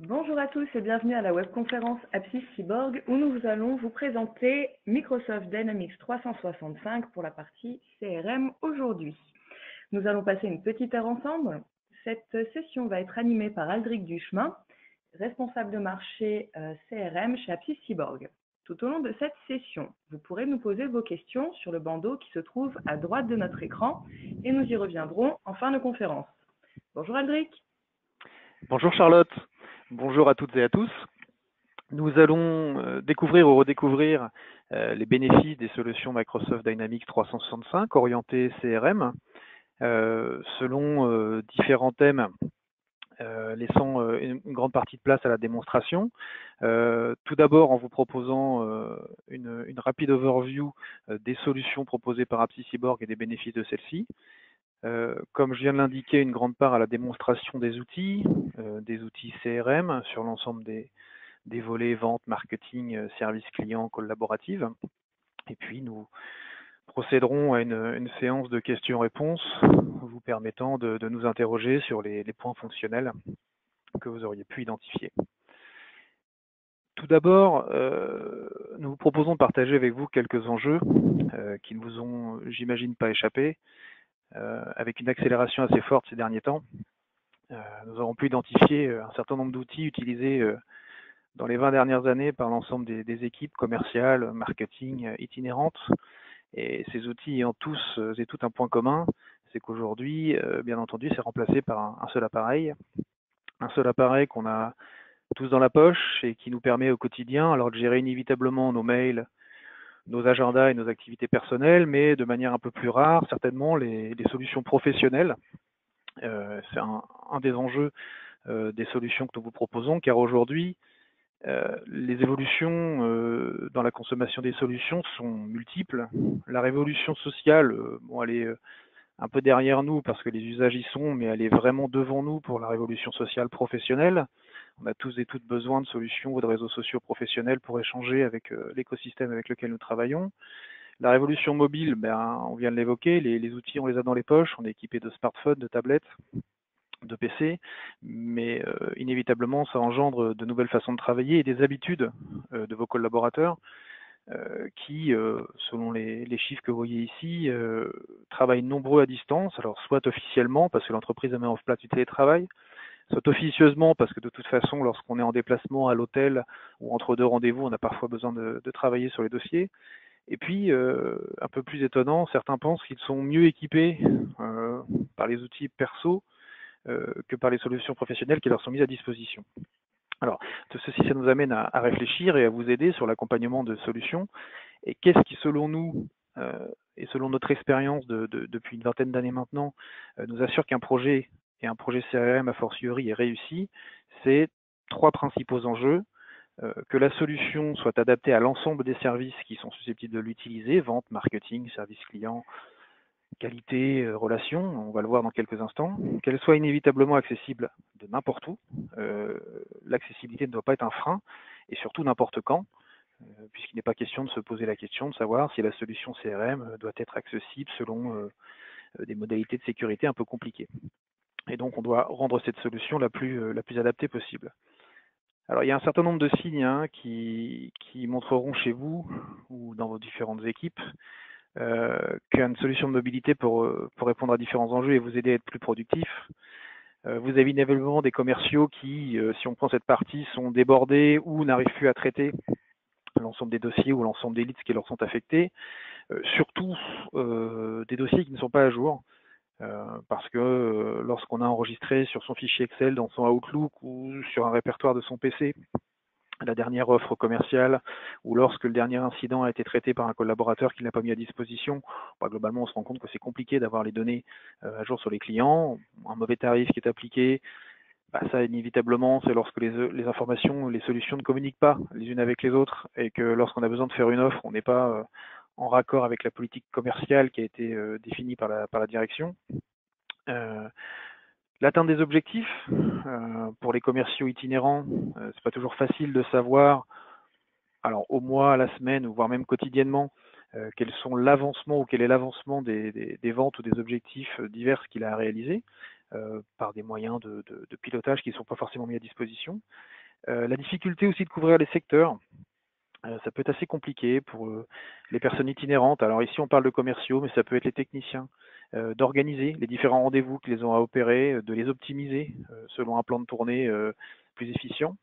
Bonjour à tous et bienvenue à la webconférence Apsis Cyborg où nous allons vous présenter Microsoft Dynamics 365 pour la partie CRM aujourd'hui. Nous allons passer une petite heure ensemble. Cette session va être animée par Aldric Duchemin, responsable de marché CRM chez Apsis Cyborg. Tout au long de cette session, vous pourrez nous poser vos questions sur le bandeau qui se trouve à droite de notre écran et nous y reviendrons en fin de conférence. Bonjour Aldric. Bonjour Charlotte, bonjour à toutes et à tous. Nous allons découvrir ou redécouvrir les bénéfices des solutions Microsoft Dynamics 365 orientées CRM selon différents thèmes, laissant une grande partie de place à la démonstration. Tout d'abord en vous proposant une rapide overview des solutions proposées par Apsis Cyborg et des bénéfices de celles-ci. Comme je viens de l'indiquer, une grande part à la démonstration des outils CRM sur l'ensemble des volets vente, marketing, service client, collaborative. Et puis nous procéderons à une séance de questions-réponses vous permettant de nous interroger sur les points fonctionnels que vous auriez pu identifier. Tout d'abord, nous vous proposons de partager avec vous quelques enjeux qui ne vous ont, j'imagine, pas échappé. Avec une accélération assez forte ces derniers temps, nous avons pu identifier un certain nombre d'outils utilisés dans les 20 dernières années par l'ensemble des équipes commerciales, marketing, itinérantes. Et ces outils ayant tous et tout un point commun, c'est qu'aujourd'hui, bien entendu, c'est remplacé par un seul appareil qu'on a tous dans la poche et qui nous permet au quotidien alors de gérer inévitablement nos mails, nos agendas et nos activités personnelles, mais de manière un peu plus rare, certainement les solutions professionnelles. C'est un des enjeux des solutions que nous vous proposons, car aujourd'hui, les évolutions dans la consommation des solutions sont multiples. La révolution sociale, elle est un peu derrière nous parce que les usages y sont, mais elle est vraiment devant nous pour la révolution sociale professionnelle. On a tous et toutes besoin de solutions ou de réseaux sociaux professionnels pour échanger avec l'écosystème avec lequel nous travaillons. La révolution mobile, on vient de l'évoquer, les outils, on les a dans les poches, on est équipé de smartphones, de tablettes, de PC, mais inévitablement, ça engendre de nouvelles façons de travailler et des habitudes de vos collaborateurs qui, selon les chiffres que vous voyez ici, travaillent nombreux à distance, alors soit officiellement, parce que l'entreprise a mis en place du télétravail, soit officieusement, parce que de toute façon, lorsqu'on est en déplacement à l'hôtel ou entre deux rendez-vous, on a parfois besoin de travailler sur les dossiers. Et puis, un peu plus étonnant, certains pensent qu'ils sont mieux équipés par les outils perso que par les solutions professionnelles qui leur sont mises à disposition. Alors, tout ceci, ça nous amène à réfléchir et à vous aider sur l'accompagnement de solutions. Et qu'est-ce qui, selon nous, et selon notre expérience depuis une vingtaine d'années maintenant, nous assure qu'un projet, et un projet CRM a fortiori, est réussi? C'est trois principaux enjeux. Que la solution soit adaptée à l'ensemble des services qui sont susceptibles de l'utiliser, vente, marketing, service client, qualité, relations, on va le voir dans quelques instants, qu'elle soit inévitablement accessible de n'importe où. L'accessibilité ne doit pas être un frein, et surtout n'importe quand, puisqu'il n'est pas question de se poser la question de savoir si la solution CRM doit être accessible selon des modalités de sécurité un peu compliquées. Et donc on doit rendre cette solution la plus adaptée possible. Alors il y a un certain nombre de signes qui montreront chez vous ou dans vos différentes équipes qu'une solution de mobilité pour répondre à différents enjeux et vous aider à être plus productif. Vous avez inévitablement des commerciaux qui, si on prend cette partie, sont débordés ou n'arrivent plus à traiter l'ensemble des dossiers ou l'ensemble des leads qui leur sont affectés. Surtout des dossiers qui ne sont pas à jour. Parce que lorsqu'on a enregistré sur son fichier Excel, dans son Outlook ou sur un répertoire de son PC, la dernière offre commerciale ou lorsque le dernier incident a été traité par un collaborateur qui n'a pas mis à disposition, globalement on se rend compte que c'est compliqué d'avoir les données à jour sur les clients. Un mauvais tarif qui est appliqué, ça inévitablement c'est lorsque les informations, les solutions ne communiquent pas les unes avec les autres et que lorsqu'on a besoin de faire une offre, on n'est pas en raccord avec la politique commerciale qui a été définie par la direction. L'atteinte des objectifs, pour les commerciaux itinérants, c'est pas toujours facile de savoir, alors au mois, à la semaine, ou voire même quotidiennement, quels sont l'avancement ou quel est l'avancement des ventes ou des objectifs divers qu'il a à réaliser. par des moyens de pilotage qui ne sont pas forcément mis à disposition. La difficulté aussi de couvrir les secteurs. Ça peut être assez compliqué pour les personnes itinérantes. Alors ici, on parle de commerciaux, mais ça peut être les techniciens. D'organiser les différents rendez-vous qu'ils ont à opérer, de les optimiser selon un plan de tournée plus efficient.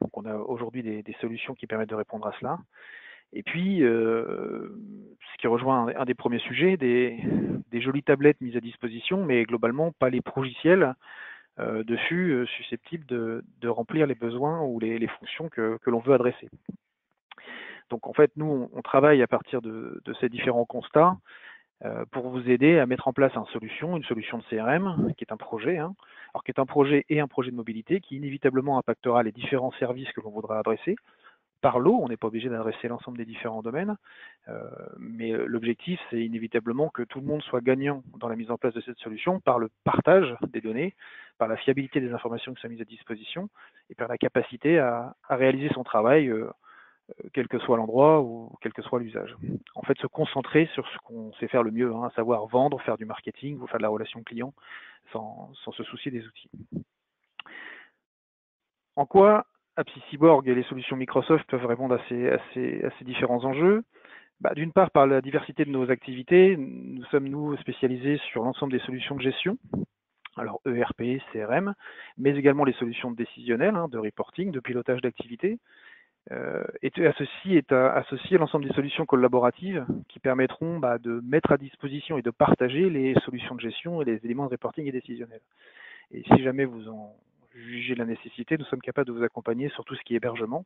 Donc on a aujourd'hui des solutions qui permettent de répondre à cela. Et puis, ce qui rejoint un des premiers sujets, des jolies tablettes mises à disposition, mais globalement pas les progiciels dessus susceptibles de remplir les besoins ou les fonctions que l'on veut adresser. Donc en fait, nous, on travaille à partir de ces différents constats pour vous aider à mettre en place une solution de CRM, qui est un projet, alors qui est un projet et un projet de mobilité, qui inévitablement impactera les différents services que l'on voudra adresser. Par lot, on n'est pas obligé d'adresser l'ensemble des différents domaines, mais l'objectif, c'est inévitablement que tout le monde soit gagnant dans la mise en place de cette solution par le partage des données, par la fiabilité des informations qui sont mises à disposition, et par la capacité à réaliser son travail quel que soit l'endroit ou quel que soit l'usage. En fait, se concentrer sur ce qu'on sait faire le mieux, à savoir vendre, faire du marketing ou faire de la relation client sans se soucier des outils. En quoi Apsys Cyborg et les solutions Microsoft peuvent répondre à ces différents enjeux? D'une part, par la diversité de nos activités, nous sommes spécialisés sur l'ensemble des solutions de gestion, alors ERP, CRM, mais également les solutions décisionnelles, de reporting, de pilotage d'activités. Et à ceci est associé l'ensemble des solutions collaboratives qui permettront de mettre à disposition et de partager les solutions de gestion et les éléments de reporting et décisionnels. Et si jamais vous en jugez la nécessité, nous sommes capables de vous accompagner sur tout ce qui est hébergement.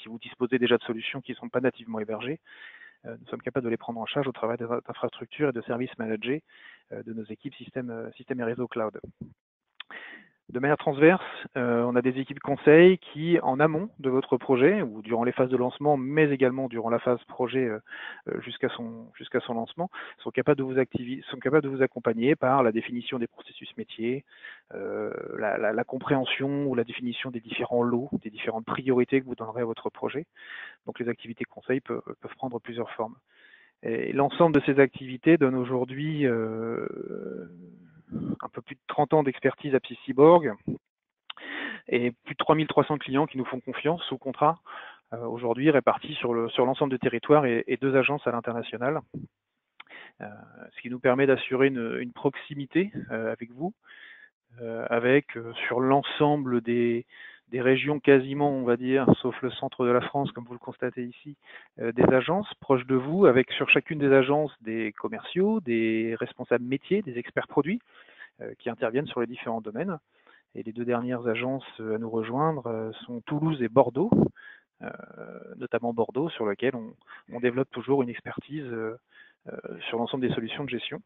Si vous disposez déjà de solutions qui ne sont pas nativement hébergées, nous sommes capables de les prendre en charge au travers d'infrastructures et de services managés de nos équipes système et réseau cloud. De manière transverse, on a des équipes conseils qui, en amont de votre projet, ou durant les phases de lancement, mais également durant la phase projet jusqu'à son lancement, sont capables de vous accompagner par la définition des processus métiers, la compréhension ou la définition des différents lots, des différentes priorités que vous donnerez à votre projet. Donc les activités conseils peuvent prendre plusieurs formes. Et l'ensemble de ces activités donne aujourd'hui un peu plus de 30 ans d'expertise à Apsys Cyborg et plus de 3300 clients qui nous font confiance sous contrat, aujourd'hui répartis sur l'ensemble du territoire et 2 agences à l'international, ce qui nous permet d'assurer une proximité avec vous, avec sur l'ensemble des régions quasiment, on va dire, sauf le centre de la France, comme vous le constatez ici, des agences proches de vous, avec sur chacune des agences des commerciaux, des responsables métiers, des experts produits, qui interviennent sur les différents domaines. Et les 2 dernières agences à nous rejoindre sont Toulouse et Bordeaux, notamment Bordeaux, sur lequel on développe toujours une expertise sur l'ensemble des solutions de gestion.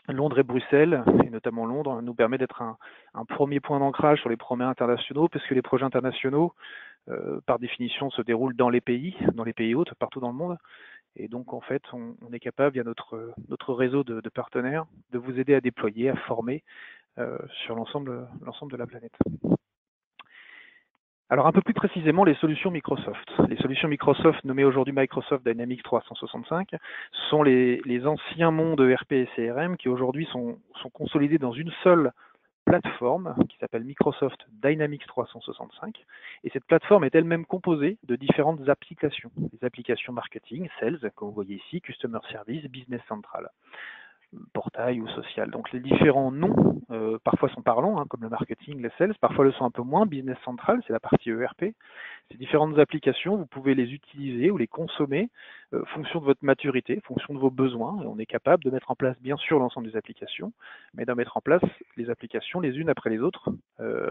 Londres et Bruxelles, et notamment Londres, nous permet d'être un premier point d'ancrage sur les projets internationaux, parce que les projets internationaux, par définition, se déroulent dans les pays hôtes, partout dans le monde. Et donc, en fait, on est capable, via notre réseau de partenaires, de vous aider à déployer, à former sur l'ensemble de la planète. Alors, un peu plus précisément, les solutions Microsoft. Les solutions Microsoft, nommées aujourd'hui Microsoft Dynamics 365, sont les anciens mondes ERP et CRM qui aujourd'hui sont consolidés dans une seule plateforme qui s'appelle Microsoft Dynamics 365. Et cette plateforme est elle-même composée de différentes applications. Les applications marketing, sales, comme vous voyez ici, customer service, business central, portail ou social. Donc les différents noms parfois sont parlants, comme le marketing, les sales, parfois le sont un peu moins. Business central, c'est la partie ERP. Ces différentes applications, vous pouvez les utiliser ou les consommer fonction de votre maturité, fonction de vos besoins. Et on est capable de mettre en place bien sûr l'ensemble des applications, mais d'en mettre en place les applications les unes après les autres,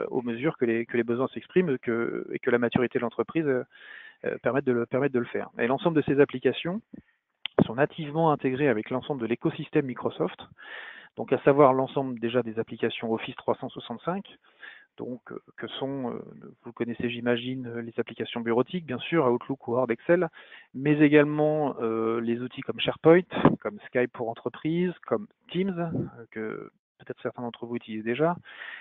aux mesures que les besoins s'expriment et que la maturité de l'entreprise permette de le faire. Et l'ensemble de ces applications sont nativement intégrés avec l'ensemble de l'écosystème Microsoft, donc à savoir l'ensemble déjà des applications Office 365, donc que sont, vous connaissez j'imagine, les applications bureautiques, bien sûr, Outlook, Word, Excel, mais également les outils comme SharePoint, comme Skype pour entreprise, comme Teams, que peut-être certains d'entre vous utilisent déjà.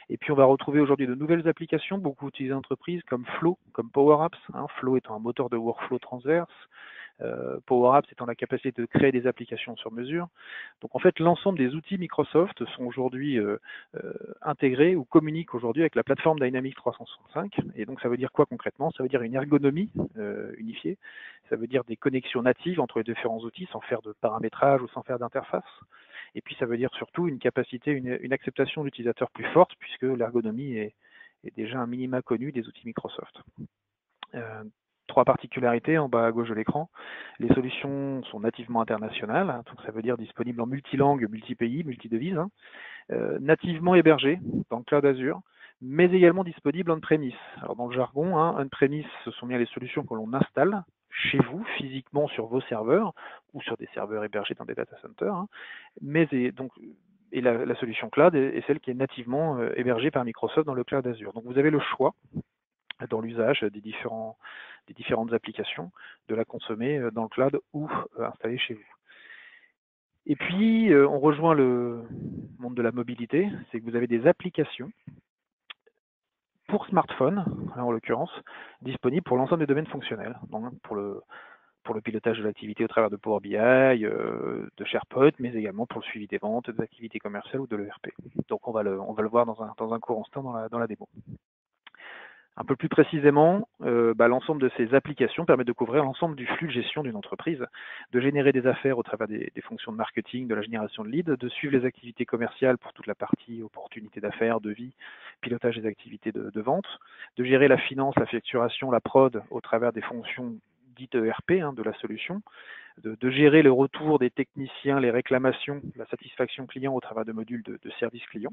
Et puis on va retrouver aujourd'hui de nouvelles applications, beaucoup utilisées en entreprise, comme Flow, comme Power Apps, Flow étant un moteur de workflow transverse, Power Apps étant la capacité de créer des applications sur mesure. Donc en fait, l'ensemble des outils Microsoft sont aujourd'hui intégrés ou communiquent aujourd'hui avec la plateforme Dynamics 365. Et donc ça veut dire quoi concrètement? Ça veut dire une ergonomie unifiée, ça veut dire des connexions natives entre les différents outils sans faire de paramétrage ou sans faire d'interface. Et puis ça veut dire surtout une capacité, une acceptation d'utilisateur plus forte, puisque l'ergonomie est déjà un minima connu des outils Microsoft. Trois particularités en bas à gauche de l'écran. Les solutions sont nativement internationales, donc ça veut dire disponibles en multilangue, multi-pays, multi-devises, nativement hébergées dans le cloud Azure, mais également disponibles on-premise. Alors dans le jargon, on-premise, ce sont bien les solutions que l'on installe chez vous, physiquement sur vos serveurs, ou sur des serveurs hébergés dans des data centers, et la solution cloud est celle qui est nativement hébergée par Microsoft dans le cloud Azure. Donc vous avez le choix dans l'usage des différentes applications, de la consommer dans le cloud ou installée chez vous. Et puis, on rejoint le monde de la mobilité, c'est que vous avez des applications pour smartphone, en l'occurrence, disponibles pour l'ensemble des domaines fonctionnels. Donc, pour le pilotage de l'activité au travers de Power BI, de SharePoint, mais également pour le suivi des ventes, des activités commerciales ou de l'ERP. Donc, on va le voir dans un court instant dans la démo. Un peu plus précisément, l'ensemble de ces applications permettent de couvrir l'ensemble du flux de gestion d'une entreprise, de générer des affaires au travers des fonctions de marketing, de la génération de leads, de suivre les activités commerciales pour toute la partie opportunités d'affaires, devis, pilotage des activités de vente, de gérer la finance, la facturation, la prod au travers des fonctions dites ERP de la solution, de gérer le retour des techniciens, les réclamations, la satisfaction client au travers de modules de service client.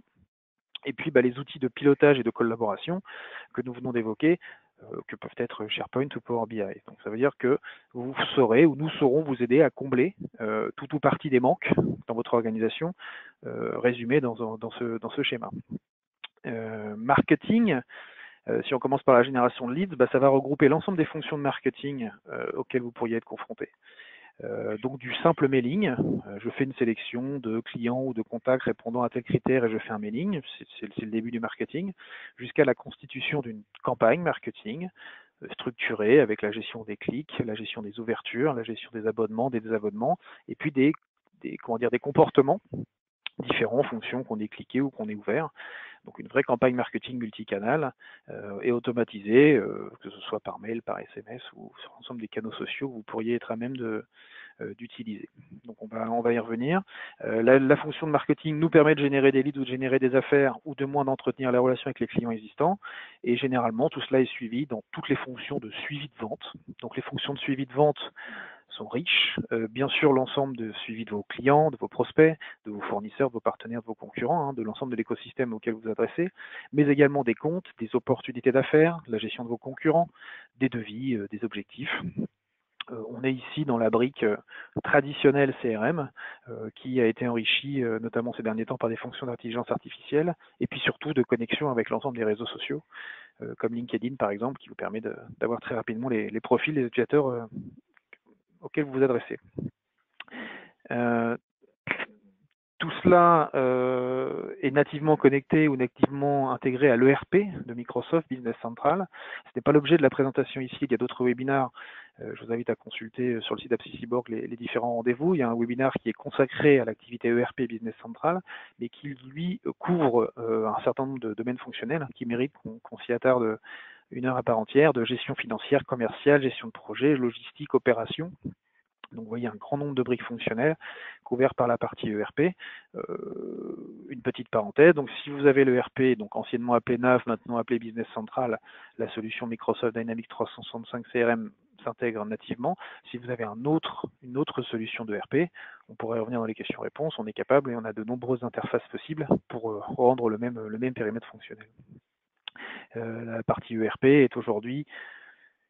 Et puis les outils de pilotage et de collaboration que nous venons d'évoquer, que peuvent être SharePoint ou Power BI. Donc ça veut dire que vous saurez ou nous saurons vous aider à combler tout ou partie des manques dans votre organisation, résumés dans ce schéma. Marketing, si on commence par la génération de leads, ça va regrouper l'ensemble des fonctions de marketing auxquelles vous pourriez être confronté. Donc du simple mailing, je fais une sélection de clients ou de contacts répondant à tel critère et je fais un mailing, c'est le début du marketing, jusqu'à la constitution d'une campagne marketing structurée avec la gestion des clics, la gestion des ouvertures, la gestion des abonnements, des désabonnements, et puis des comportements différents en fonction qu'on ait cliqué ou qu'on ait ouvert. Donc une vraie campagne marketing multicanal et automatisée, que ce soit par mail, par SMS ou sur l'ensemble des canaux sociaux que vous pourriez être à même d'utiliser. Donc on va y revenir. La fonction de marketing nous permet de générer des leads ou de générer des affaires ou de moins d'entretenir la relation avec les clients existants. Et généralement, tout cela est suivi dans toutes les fonctions de suivi de vente. Donc les fonctions de suivi de vente sont riches. Bien sûr, l'ensemble de suivi de vos clients, de vos prospects, de vos fournisseurs, de vos partenaires, de vos concurrents, de l'ensemble de l'écosystème auquel vous vous adressez, mais également des comptes, des opportunités d'affaires, la gestion de vos concurrents, des devis, des objectifs. On est ici dans la brique traditionnelle CRM qui a été enrichie notamment ces derniers temps par des fonctions d'intelligence artificielle et puis surtout de connexion avec l'ensemble des réseaux sociaux comme LinkedIn par exemple qui vous permet d'avoir très rapidement les profils des utilisateurs auxquels vous vous adressez. Tout cela est nativement connecté ou nativement intégré à l'ERP de Microsoft Business Central. Ce n'est pas l'objet de la présentation ici, il y a d'autres webinaires. Je vous invite à consulter sur le site d'Apsiciborg les différents rendez-vous. Il y a un webinaire qui est consacré à l'activité ERP Business Central, mais qui lui couvre un certain nombre de domaines fonctionnels qui méritent qu'on s'y attarde une heure à part entière, de gestion financière, commerciale, gestion de projet, logistique, opération. Donc vous voyez un grand nombre de briques fonctionnelles couvertes par la partie ERP. Une petite parenthèse, donc si vous avez l'ERP, donc anciennement appelé NAV, maintenant appelé Business Central, la solution Microsoft Dynamics 365 CRM s'intègre nativement. Si vous avez une autre solution d'ERP, on pourrait revenir dans les questions-réponses, on est capable et on a de nombreuses interfaces possibles pour rendre le même périmètre fonctionnel. La partie ERP est aujourd'hui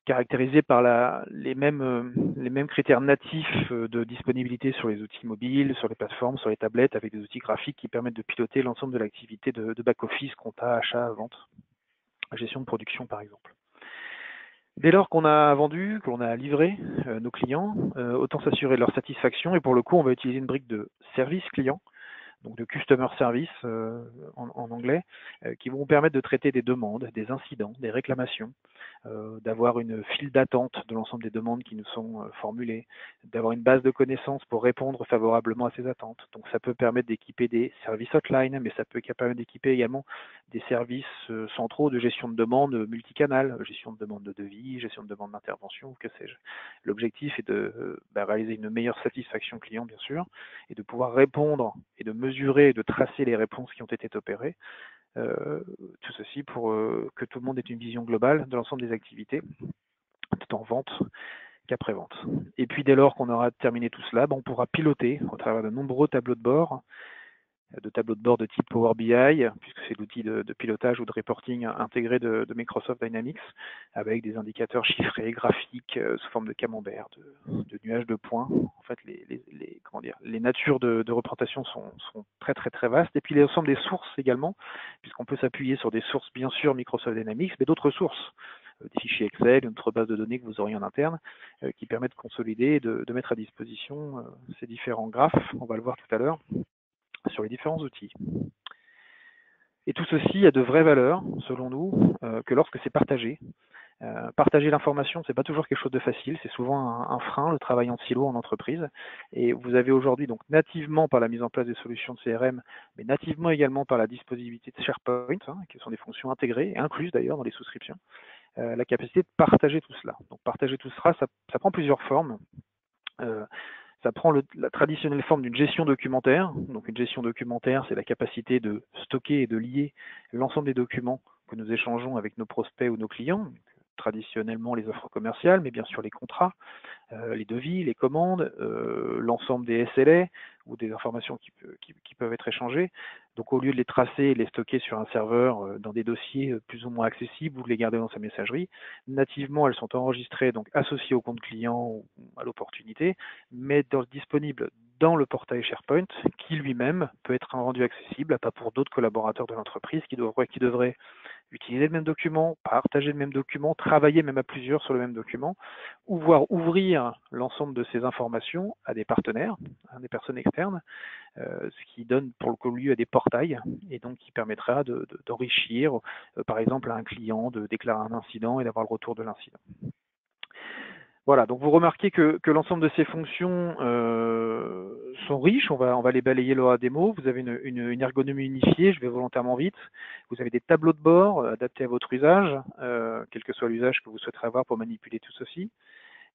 caractérisé par les mêmes critères natifs de disponibilité sur les outils mobiles, sur les plateformes, sur les tablettes, avec des outils graphiques qui permettent de piloter l'ensemble de l'activité de back-office, compta, achat, vente, gestion de production par exemple. Dès lors qu'on a vendu, qu'on a livré nos clients, autant s'assurer de leur satisfaction et pour le coup on va utiliser une brique de service client, donc de customer service en anglais, qui vont vous permettre de traiter des demandes, des incidents, des réclamations, d'avoir une file d'attente de l'ensemble des demandes qui nous sont formulées, d'avoir une base de connaissances pour répondre favorablement à ces attentes. Donc ça peut permettre d'équiper des services hotline, mais ça peut permettre d'équiper également des services centraux de gestion de demande multicanal, gestion de demande de devis, gestion de demande d'intervention, que sais-je. L'objectif est de réaliser une meilleure satisfaction client, bien sûr, et de pouvoir répondre et de mesurer et de tracer les réponses qui ont été opérées. Tout ceci pour que tout le monde ait une vision globale de l'ensemble des activités, tant en vente qu'après-vente. Et puis dès lors qu'on aura terminé tout cela, on pourra piloter au travers de nombreux tableaux de bord de type Power BI, puisque c'est l'outil de pilotage ou de reporting intégré de Microsoft Dynamics, avec des indicateurs chiffrés, graphiques, sous forme de camembert, de nuages de points. En fait, les natures de représentation sont très très très vastes. Et puis l'ensemble des sources également, puisqu'on peut s'appuyer sur des sources, bien sûr, Microsoft Dynamics, mais d'autres sources, des fichiers Excel, une autre base de données que vous auriez en interne, qui permet de consolider et de mettre à disposition ces différents graphes. On va le voir tout à l'heure sur les différents outils. Et tout ceci a de vraies valeurs, selon nous, que lorsque c'est partagé. Partager l'information, c'est pas toujours quelque chose de facile, c'est souvent un frein, le travail en silo en entreprise. Et vous avez aujourd'hui, donc nativement par la mise en place des solutions de CRM, mais nativement également par la disponibilité de SharePoint, qui sont des fonctions intégrées, et incluses d'ailleurs dans les souscriptions, la capacité de partager tout cela. Donc partager tout cela, ça prend plusieurs formes. Ça prend la traditionnelle forme d'une gestion documentaire. Donc une gestion documentaire, c'est la capacité de stocker et de lier l'ensemble des documents que nous échangeons avec nos prospects ou nos clients, traditionnellement les offres commerciales, mais bien sûr les contrats, les devis, les commandes, l'ensemble des SLA ou des informations qui peuvent être échangées. Donc au lieu de les tracer et les stocker sur un serveur dans des dossiers plus ou moins accessibles ou de les garder dans sa messagerie, nativement elles sont enregistrées, donc associées au compte client ou à l'opportunité, mais disponibles dans le portail SharePoint qui lui-même peut être rendu accessible à pas pour d'autres collaborateurs de l'entreprise qui devraient utiliser le même document, partager le même document, travailler même à plusieurs sur le même document, ou voir ouvrir l'ensemble de ces informations à des partenaires, à des personnes externes, ce qui donne pour le coup lieu à des portails et donc qui permettra d'enrichir, par exemple, à un client de déclarer un incident et d'avoir le retour de l'incident. Voilà, donc vous remarquez que l'ensemble de ces fonctions sont riches, on va les balayer lors de la démo. Vous avez une ergonomie unifiée, je vais volontairement vite. Vous avez des tableaux de bord adaptés à votre usage, quel que soit l'usage que vous souhaiterez avoir pour manipuler tout ceci.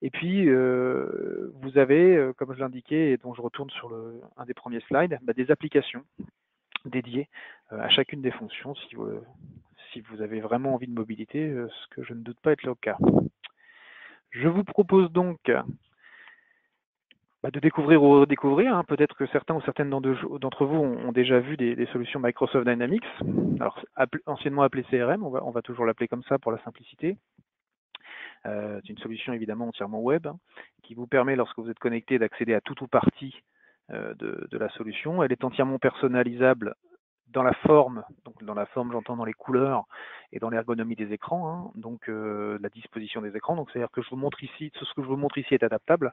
Et puis, vous avez, comme je l'indiquais, et dont je retourne sur un des premiers slides, des applications dédiées à chacune des fonctions si vous avez vraiment envie de mobilité, ce que je ne doute pas être le cas. Je vous propose donc de découvrir ou redécouvrir. Peut-être que certains ou certaines d'entre vous ont déjà vu des solutions Microsoft Dynamics. Alors, anciennement appelée CRM, on va toujours l'appeler comme ça pour la simplicité. C'est une solution évidemment entièrement web qui vous permet, lorsque vous êtes connecté, d'accéder à tout ou partie de la solution. Elle est entièrement personnalisable dans la forme, donc dans la forme j'entends dans les couleurs et dans l'ergonomie des écrans, donc la disposition des écrans. Donc c'est-à-dire que je vous montre ici, tout ce que je vous montre ici est adaptable.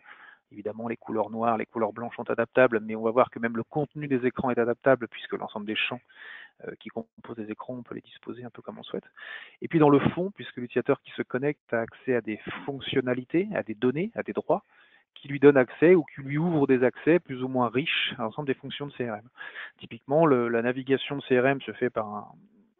Évidemment, les couleurs noires, les couleurs blanches sont adaptables, mais on va voir que même le contenu des écrans est adaptable puisque l'ensemble des champs qui composent les écrans, on peut les disposer un peu comme on souhaite. Et puis dans le fond, puisque l'utilisateur qui se connecte a accès à des fonctionnalités, à des données, à des droits, qui lui donne accès ou qui lui ouvre des accès plus ou moins riches à l'ensemble des fonctions de CRM. Typiquement, la navigation de CRM se fait par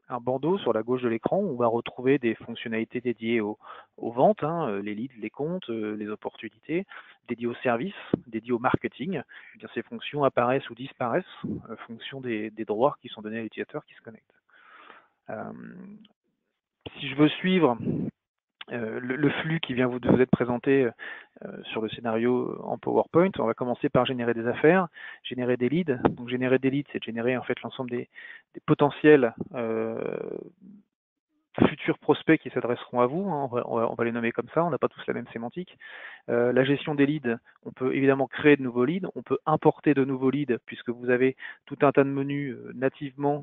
un bandeau sur la gauche de l'écran où on va retrouver des fonctionnalités dédiées aux ventes, les leads, les comptes, les opportunités, dédiées aux services, dédiées au marketing. Eh bien, ces fonctions apparaissent ou disparaissent en fonction des droits qui sont donnés à l'utilisateur qui se connecte. Si je veux suivre le flux qui vient de vous être présenté sur le scénario en PowerPoint, on va commencer par générer des affaires, générer des leads. Donc générer des leads, c'est générer en fait l'ensemble des potentiels futurs prospects qui s'adresseront à vous, on va les nommer comme ça, on n'a pas tous la même sémantique. La gestion des leads, on peut évidemment créer de nouveaux leads, on peut importer de nouveaux leads puisque vous avez tout un tas de menus nativement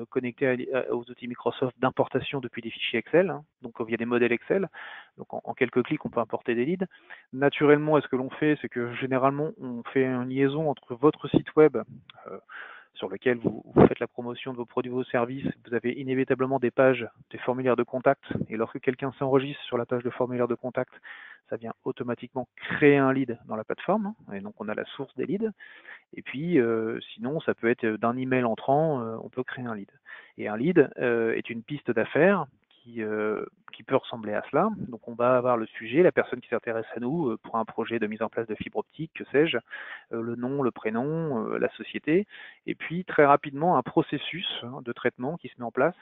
connectés aux outils Microsoft d'importation depuis des fichiers Excel, donc via des modèles Excel. Donc en quelques clics, on peut importer des leads. Naturellement, ce que l'on fait, c'est que généralement, on fait une liaison entre votre site web sur lequel vous faites la promotion de vos produits, vos services, vous avez inévitablement des pages, des formulaires de contact, et lorsque quelqu'un s'enregistre sur la page de formulaire de contact, ça vient automatiquement créer un lead dans la plateforme, et donc on a la source des leads. Et puis, sinon, ça peut être d'un email entrant, on peut créer un lead. Et un lead est une piste d'affaires qui peut ressembler à cela. Donc, on va avoir le sujet, la personne qui s'intéresse à nous pour un projet de mise en place de fibre optique, que sais-je, le nom, le prénom, la société, et puis très rapidement un processus de traitement qui se met en place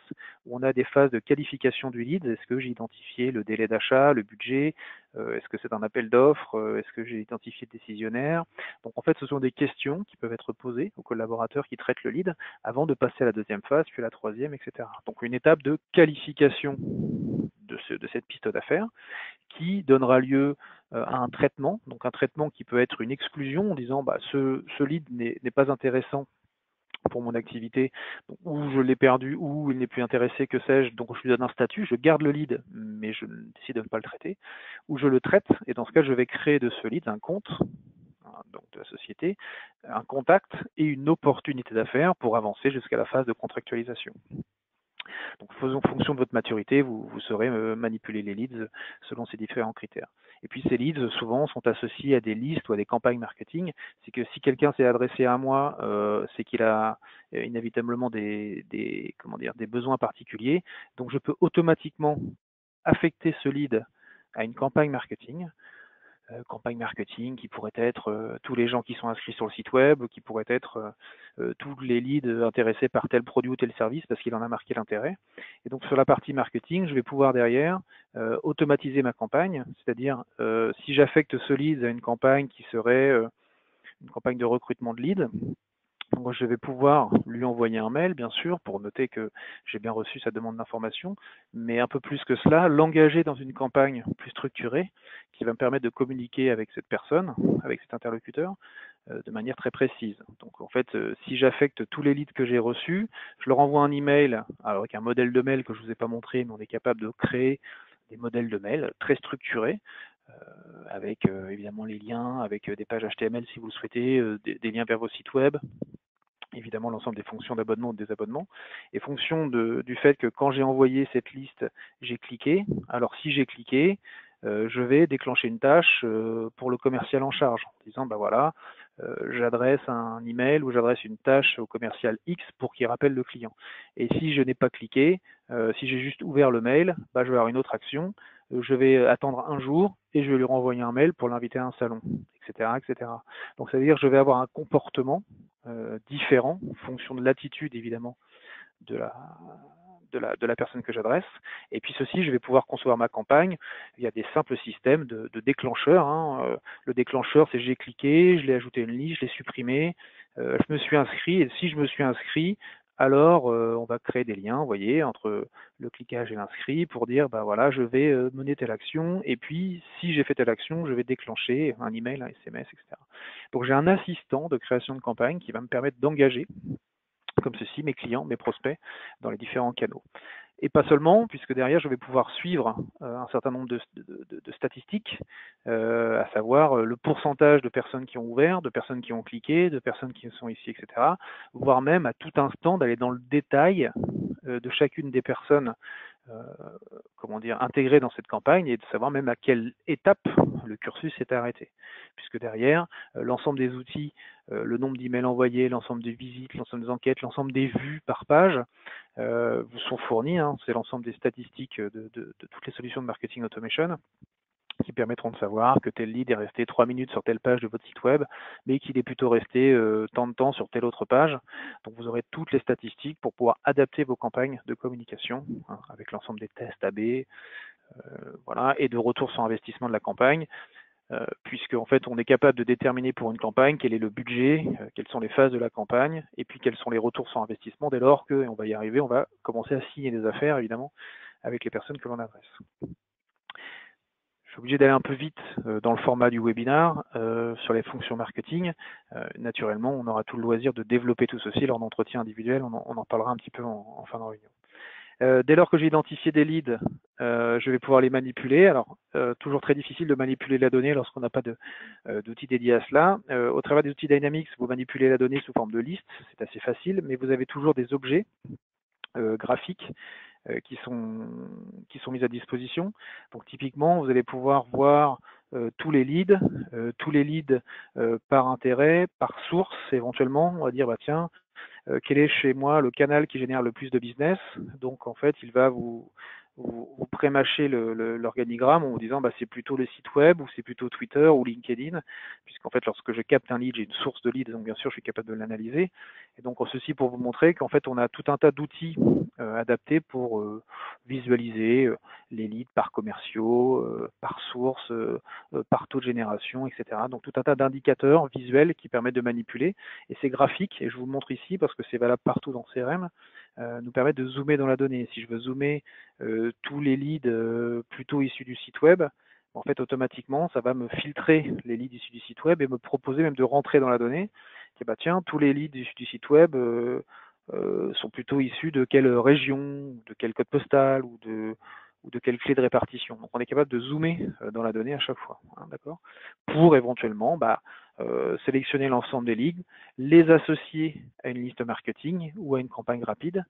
où on a des phases de qualification du lead. Est-ce que j'ai identifié le délai d'achat, le budget, est-ce que c'est un appel d'offres, est-ce que j'ai identifié le décisionnaire? Donc en fait, ce sont des questions qui peuvent être posées aux collaborateurs qui traitent le lead avant de passer à la deuxième phase, puis à la troisième, etc. Donc une étape de qualification de cette piste d'affaires qui donnera lieu à un traitement, donc un traitement qui peut être une exclusion en disant ce lead n'est pas intéressant pour mon activité, donc, ou je l'ai perdu, ou il n'est plus intéressé, que sais-je, donc je lui donne un statut, je garde le lead, mais je décide de ne pas le traiter, ou je le traite, et dans ce cas, je vais créer de ce lead un compte, donc de la société, un contact et une opportunité d'affaires pour avancer jusqu'à la phase de contractualisation. Donc, en fonction de votre maturité, vous saurez manipuler les leads selon ces différents critères. Et puis, ces leads, souvent, sont associés à des listes ou à des campagnes marketing. C'est que si quelqu'un s'est adressé à moi, c'est qu'il a inévitablement des besoins particuliers. Donc, je peux automatiquement affecter ce lead à une campagne marketing qui pourrait être tous les gens qui sont inscrits sur le site web, qui pourraient être tous les leads intéressés par tel produit ou tel service parce qu'il en a marqué l'intérêt. Et donc sur la partie marketing, je vais pouvoir derrière automatiser ma campagne, c'est-à-dire si j'affecte ce lead à une campagne qui serait une campagne de recrutement de leads, donc je vais pouvoir lui envoyer un mail, bien sûr, pour noter que j'ai bien reçu sa demande d'information, mais un peu plus que cela, l'engager dans une campagne plus structurée qui va me permettre de communiquer avec cette personne, avec cet interlocuteur, de manière très précise. Donc en fait, si j'affecte tous les leads que j'ai reçus, je leur envoie un email avec un modèle de mail que je ne vous ai pas montré, mais on est capable de créer des modèles de mail très structurés, avec évidemment les liens, avec des pages HTML si vous le souhaitez, des liens vers vos sites web, évidemment l'ensemble des fonctions d'abonnement ou de désabonnement, et fonction du fait que quand j'ai envoyé cette liste, j'ai cliqué. Alors si j'ai cliqué, je vais déclencher une tâche pour le commercial en charge, en disant voilà, j'adresse un email ou j'adresse une tâche au commercial X pour qu'il rappelle le client. Et si je n'ai pas cliqué, si j'ai juste ouvert le mail, je vais avoir une autre action. Je vais attendre un jour et je vais lui renvoyer un mail pour l'inviter à un salon, etc., etc. Donc ça veut dire que je vais avoir un comportement différent en fonction de l'attitude évidemment de la personne que j'adresse. Et puis ceci, je vais pouvoir concevoir ma campagne via des simples systèmes de déclencheurs. Le déclencheur, c'est j'ai cliqué, je l'ai ajouté une liste, je l'ai supprimé, je me suis inscrit, et si je me suis inscrit, alors on va créer des liens, vous voyez, entre le cliquage et l'inscrit pour dire voilà, je vais mener telle action, et puis si j'ai fait telle action, je vais déclencher un email, un SMS, etc. Donc j'ai un assistant de création de campagne qui va me permettre d'engager comme ceci mes clients, mes prospects dans les différents canaux. Et pas seulement, puisque derrière, je vais pouvoir suivre un certain nombre de statistiques, à savoir le pourcentage de personnes qui ont ouvert, de personnes qui ont cliqué, de personnes qui sont ici, etc. Voire même à tout instant d'aller dans le détail de chacune des personnes intégrées dans cette campagne et de savoir même à quelle étape le cursus s'est arrêté. Puisque derrière, l'ensemble des outils, le nombre d'emails envoyés, l'ensemble des visites, l'ensemble des enquêtes, l'ensemble des vues par page vous sont fournis. C'est l'ensemble des statistiques de toutes les solutions de marketing automation qui permettront de savoir que tel lead est resté 3 minutes sur telle page de votre site web, mais qu'il est plutôt resté tant de temps sur telle autre page. Donc vous aurez toutes les statistiques pour pouvoir adapter vos campagnes de communication avec l'ensemble des tests AB, et de retour sur investissement de la campagne, puisque en fait on est capable de déterminer pour une campagne quel est le budget, quelles sont les phases de la campagne, et puis quels sont les retours sur investissement dès lors que, et on va y arriver, on va commencer à signer des affaires évidemment avec les personnes que l'on adresse. Je suis obligé d'aller un peu vite dans le format du webinar sur les fonctions marketing. Naturellement, on aura tout le loisir de développer tout ceci lors d'entretiens individuels. On en parlera un petit peu en fin de réunion. Dès lors que j'ai identifié des leads, je vais pouvoir les manipuler. Alors, toujours très difficile de manipuler la donnée lorsqu'on n'a pas d'outils dédiés à cela. Au travers des outils Dynamics, vous manipulez la donnée sous forme de liste, c'est assez facile, mais vous avez toujours des objets graphiques qui sont mis à disposition. Donc typiquement, vous allez pouvoir voir tous les leads par intérêt, par source éventuellement. On va dire, bah tiens, quel est chez moi le canal qui génère le plus de business. Donc en fait, il va vous pré-mâcher l'organigramme en vous disant bah, c'est plutôt le site web ou c'est plutôt Twitter ou LinkedIn, puisqu'en fait lorsque je capte un lead, j'ai une source de lead, donc bien sûr je suis capable de l'analyser. Et donc ceci pour vous montrer qu'en fait on a tout un tas d'outils adaptés pour visualiser les leads par commerciaux, par source, par taux de génération, etc. Donc tout un tas d'indicateurs visuels qui permettent de manipuler. Et ces graphiques, et je vous le montre ici parce que c'est valable partout dans CRM, nous permettent de zoomer dans la donnée. Si je veux zoomer tous les leads plutôt issus du site web, en fait automatiquement ça va me filtrer les leads issus du site web et me proposer même de rentrer dans la donnée. Et bah tiens, tous les leads issus du site web sont plutôt issus de quelle région, de quel code postal ou de quelle clé de répartition. Donc on est capable de zoomer dans la donnée à chaque fois, hein, d'accord, pour éventuellement sélectionner l'ensemble des leads, les associer à une liste marketing ou à une campagne rapide,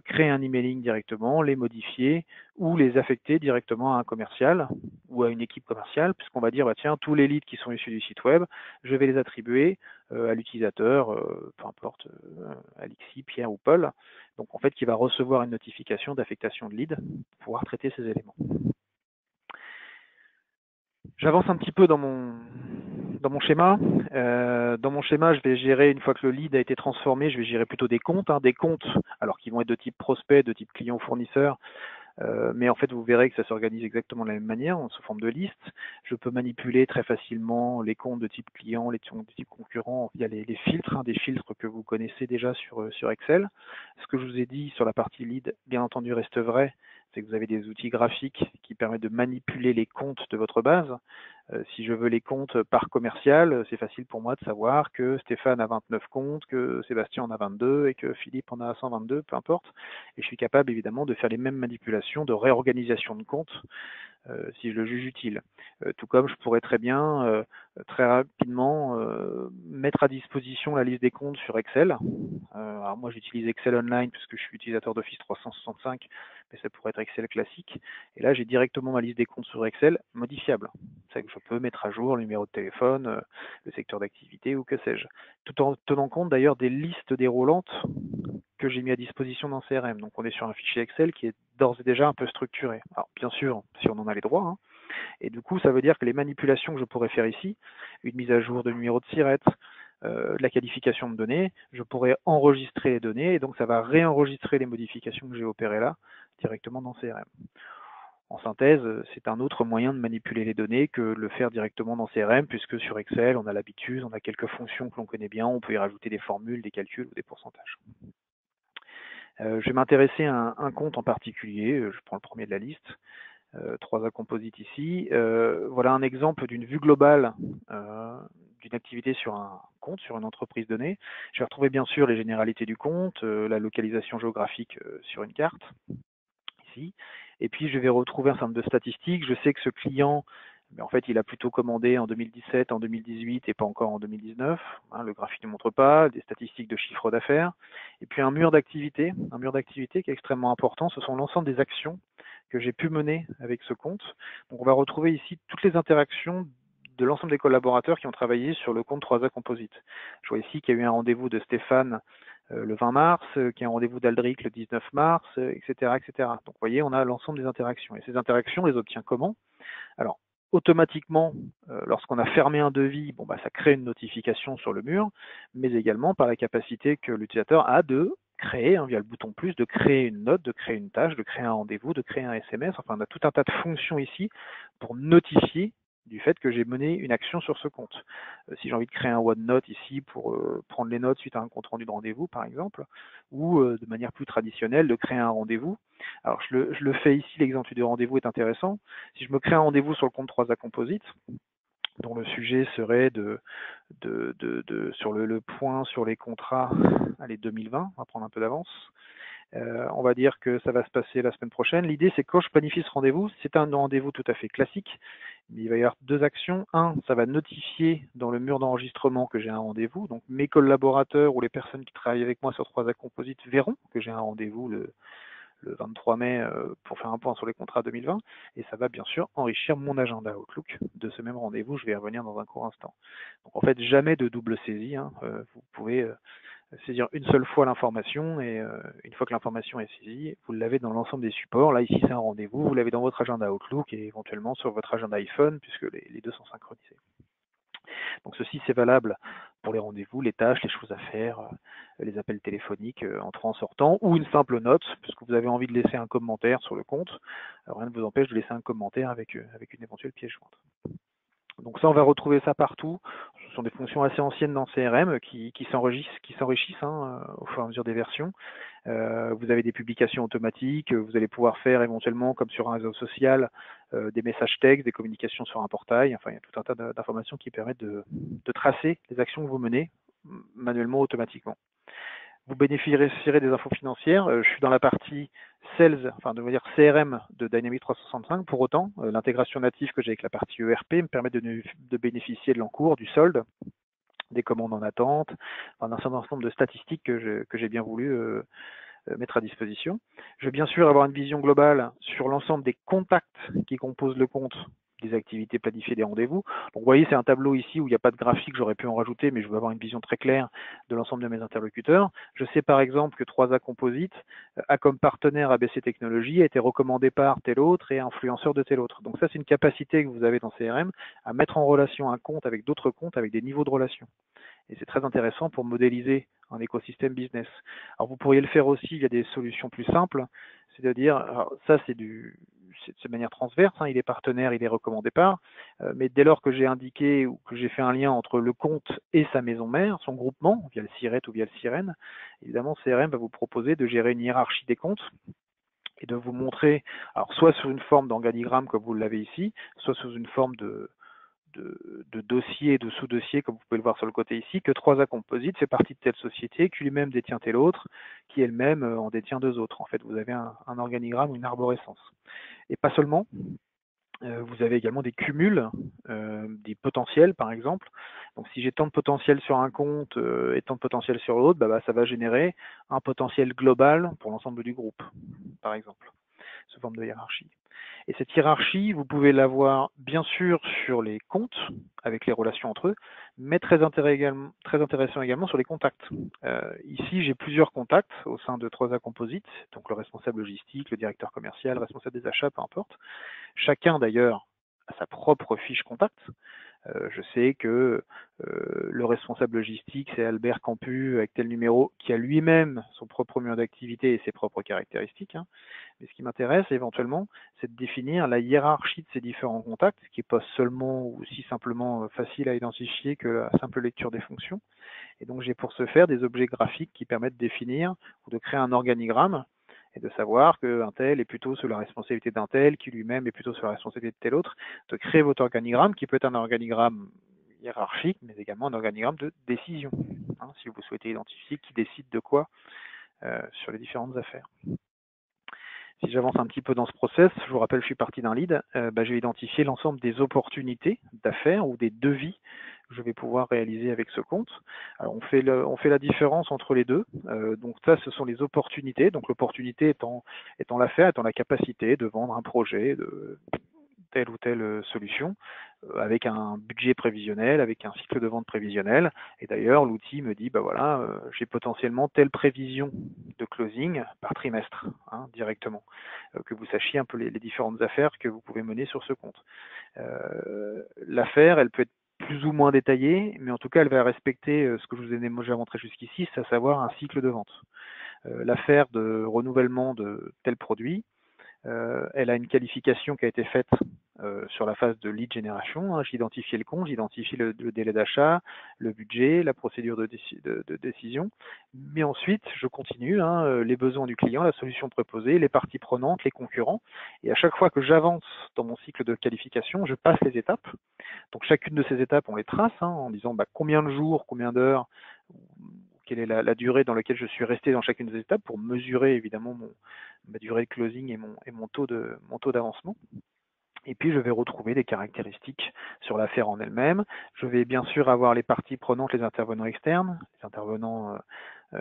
créer un emailing directement, les modifier ou les affecter directement à un commercial ou à une équipe commerciale, puisqu'on va dire bah, tiens, tous les leads qui sont issus du site web, je vais les attribuer à l'utilisateur, peu importe, Alexis, Pierre ou Paul, donc en fait qui va recevoir une notification d'affectation de lead pour pouvoir traiter ces éléments. J'avance un petit peu dans mon schéma. Dans mon schéma, je vais gérer, une fois que le lead a été transformé, je vais gérer plutôt des comptes, des comptes alors qui vont être de type prospect, de type client fournisseur, mais en fait vous verrez que ça s'organise exactement de la même manière, sous forme de liste. Je peux manipuler très facilement les comptes de type client, les comptes de type concurrent via les filtres, des filtres que vous connaissez déjà sur Excel. Ce que je vous ai dit sur la partie lead, bien entendu, reste vrai, c'est que vous avez des outils graphiques qui permettent de manipuler les comptes de votre base. Si je veux les comptes par commercial, c'est facile pour moi de savoir que Stéphane a 29 comptes, que Sébastien en a 22 et que Philippe en a 122, peu importe. Et je suis capable évidemment de faire les mêmes manipulations de réorganisation de comptes si je le juge utile. Tout comme je pourrais très bien, très rapidement, mettre à disposition la liste des comptes sur Excel. Alors moi j'utilise Excel Online puisque je suis utilisateur d'Office 365, mais ça pourrait être Excel classique. Et là j'ai directement ma liste des comptes sur Excel modifiable. C'est que je peux mettre à jour le numéro de téléphone, le secteur d'activité ou que sais-je. Tout en tenant compte d'ailleurs des listes déroulantes que j'ai mis à disposition dans CRM. Donc on est sur un fichier Excel qui est d'ores et déjà un peu structuré. Alors bien sûr, si on en a les droits, hein. Et du coup, ça veut dire que les manipulations que je pourrais faire ici, une mise à jour de numéro de SIRET, la qualification de données, je pourrais enregistrer les données et donc ça va réenregistrer les modifications que j'ai opérées là directement dans CRM. En synthèse, c'est un autre moyen de manipuler les données que le faire directement dans CRM, puisque sur Excel, on a l'habitude, on a quelques fonctions que l'on connaît bien, on peut y rajouter des formules, des calculs ou des pourcentages. Je vais m'intéresser à un compte en particulier, je prends le premier de la liste, 3A Composite ici. Voilà un exemple d'une vue globale d'une activité sur un compte, sur une entreprise donnée. Je vais retrouver bien sûr les généralités du compte, la localisation géographique sur une carte, ici. Et puis je vais retrouver un certain nombre de statistiques. Je sais que ce client, en fait, il a plutôt commandé en 2017, en 2018 et pas encore en 2019. Le graphique ne montre pas, des statistiques de chiffre d'affaires. Et puis un mur d'activité qui est extrêmement important. Ce sont l'ensemble des actions que j'ai pu mener avec ce compte. Donc on va retrouver ici toutes les interactions de l'ensemble des collaborateurs qui ont travaillé sur le compte 3A Composite. Je vois ici qu'il y a eu un rendez-vous de Stéphane le 20 mars, qu'il y a un rendez-vous d'Aldric le 19 mars, etc., etc. Donc vous voyez, on a l'ensemble des interactions. Et ces interactions, on les obtient comment? Alors, automatiquement, lorsqu'on a fermé un devis, ça crée une notification sur le mur, mais également par la capacité que l'utilisateur a de créer, via le bouton plus, de créer une note, de créer une tâche, de créer un rendez-vous, de créer un SMS. Enfin, on a tout un tas de fonctions ici pour notifier du fait que j'ai mené une action sur ce compte. Si j'ai envie de créer un OneNote ici pour prendre les notes suite à un compte rendu de rendez-vous, par exemple, ou de manière plus traditionnelle, de créer un rendez-vous. Alors, je le fais ici, l'exemple du rendez-vous est intéressant. Si je me crée un rendez-vous sur le compte 3A Composite, dont le sujet serait sur le point sur les contrats, allez, 2020, on va prendre un peu d'avance. On va dire que ça va se passer la semaine prochaine. L'idée, c'est que quand je planifie ce rendez-vous, c'est un rendez-vous tout à fait classique. Mais il va y avoir deux actions. Un, ça va notifier dans le mur d'enregistrement que j'ai un rendez-vous. Donc mes collaborateurs ou les personnes qui travaillent avec moi sur 3A Composite verront que j'ai un rendez-vous le 23 mai pour faire un point sur les contrats 2020. Et ça va bien sûr enrichir mon agenda Outlook de ce même rendez-vous. Je vais y revenir dans un court instant. Donc en fait, jamais de double saisie. Vous pouvez saisir une seule fois l'information et une fois que l'information est saisie, vous l'avez dans l'ensemble des supports. Là, ici, c'est un rendez-vous, vous l'avez dans votre agenda Outlook et éventuellement sur votre agenda iPhone puisque les deux sont synchronisés. Donc ceci, c'est valable pour les rendez-vous, les tâches, les choses à faire, les appels téléphoniques entrant, sortant, ou une simple note, puisque vous avez envie de laisser un commentaire sur le compte. Alors, rien ne vous empêche de laisser un commentaire avec une éventuelle pièce jointe. Donc ça, on va retrouver ça partout. Ce sont des fonctions assez anciennes dans CRM qui s'enrichissent au fur et à mesure des versions. Vous avez des publications automatiques, vous allez pouvoir faire éventuellement, comme sur un réseau social, des messages textes, des communications sur un portail. Enfin, il y a tout un tas d'informations qui permettent de tracer les actions que vous menez manuellement, automatiquement. Vous bénéficierez des infos financières. Je suis dans la partie Sales, enfin de dire CRM de Dynamics 365. Pour autant, l'intégration native que j'ai avec la partie ERP me permet de bénéficier de l'encours, du solde, des commandes en attente, enfin, d'un certain nombre de statistiques que j'ai bien voulu mettre à disposition. Je vais bien sûr avoir une vision globale sur l'ensemble des contacts qui composent le compte, des activités planifiées, des rendez-vous. Donc vous voyez, c'est un tableau ici où il n'y a pas de graphique, j'aurais pu en rajouter, mais je veux avoir une vision très claire de l'ensemble de mes interlocuteurs. Je sais par exemple que 3A Composite a comme partenaire ABC Technologies, a été recommandé par tel autre et influenceur de tel autre. Donc ça, c'est une capacité que vous avez dans CRM à mettre en relation un compte avec d'autres comptes avec des niveaux de relation. Et c'est très intéressant pour modéliser un écosystème business. Alors vous pourriez le faire aussi, il y a des solutions plus simples, c'est-à-dire, ça c'est de manière transverse, il est partenaire, il est recommandé par, mais dès lors que j'ai indiqué ou que j'ai fait un lien entre le compte et sa maison mère, son groupement, via le SIRET ou via le SIREN, évidemment CRM va vous proposer de gérer une hiérarchie des comptes et de vous montrer, alors soit sous une forme d'organigramme comme vous l'avez ici, soit sous une forme de dossiers et de sous-dossiers, comme vous pouvez le voir sur le côté ici, que 3A Composite fait partie de telle société, qui lui-même détient telle autre, qui elle-même en détient deux autres. En fait, vous avez un organigramme ou une arborescence. Et pas seulement, vous avez également des cumuls, des potentiels par exemple. Donc si j'ai tant de potentiel sur un compte et tant de potentiel sur l'autre, ça va générer un potentiel global pour l'ensemble du groupe, par exemple, sous forme de hiérarchie. Et cette hiérarchie, vous pouvez l'avoir bien sûr sur les comptes, avec les relations entre eux, mais très intéressant également sur les contacts. Ici, j'ai plusieurs contacts au sein de 3A Composite, donc le responsable logistique, le directeur commercial, le responsable des achats, peu importe. Chacun d'ailleurs a sa propre fiche contact. Je sais que le responsable logistique, c'est Albert Campu avec tel numéro, qui a lui-même son propre mur d'activité et ses propres caractéristiques. Mais ce qui m'intéresse éventuellement, c'est de définir la hiérarchie de ces différents contacts, qui n'est pas seulement ou aussi simplement facile à identifier que la simple lecture des fonctions. Et donc j'ai pour ce faire des objets graphiques qui permettent de définir ou de créer un organigramme et de savoir qu'un tel est plutôt sous la responsabilité d'un tel, qui lui-même est plutôt sous la responsabilité de tel autre, de créer votre organigramme, qui peut être un organigramme hiérarchique, mais également un organigramme de décision, si vous souhaitez identifier qui décide de quoi sur les différentes affaires. Si j'avance un petit peu dans ce process, je vous rappelle, je suis parti d'un lead, je vais identifier l'ensemble des opportunités d'affaires ou des devis que je vais pouvoir réaliser avec ce compte. Alors on fait la différence entre les deux. Donc ça, ce sont les opportunités. Donc l'opportunité étant l'affaire, étant la capacité de vendre un projet, de telle ou telle solution, avec un budget prévisionnel, avec un cycle de vente prévisionnel. Et d'ailleurs, l'outil me dit, j'ai potentiellement telle prévision de closing par trimestre, directement. Que vous sachiez un peu les différentes affaires que vous pouvez mener sur ce compte. L'affaire, elle peut être plus ou moins détaillée, mais en tout cas, elle va respecter ce que je vous ai déjà montré jusqu'ici, c'est à savoir un cycle de vente. L'affaire de renouvellement de tel produit, elle a une qualification qui a été faite sur la phase de lead generation. J'identifie le compte, j'identifie le délai d'achat, le budget, la procédure de décision. Mais ensuite, je continue, les besoins du client, la solution proposée, les parties prenantes, les concurrents. Et à chaque fois que j'avance dans mon cycle de qualification, je passe les étapes. Donc chacune de ces étapes, on les trace en disant combien de jours, combien d'heures, quelle est la durée dans laquelle je suis resté dans chacune des étapes pour mesurer évidemment ma durée de closing et mon taux d'avancement. Et puis, je vais retrouver des caractéristiques sur l'affaire en elle-même. Je vais bien sûr avoir les parties prenantes, les intervenants externes, les intervenants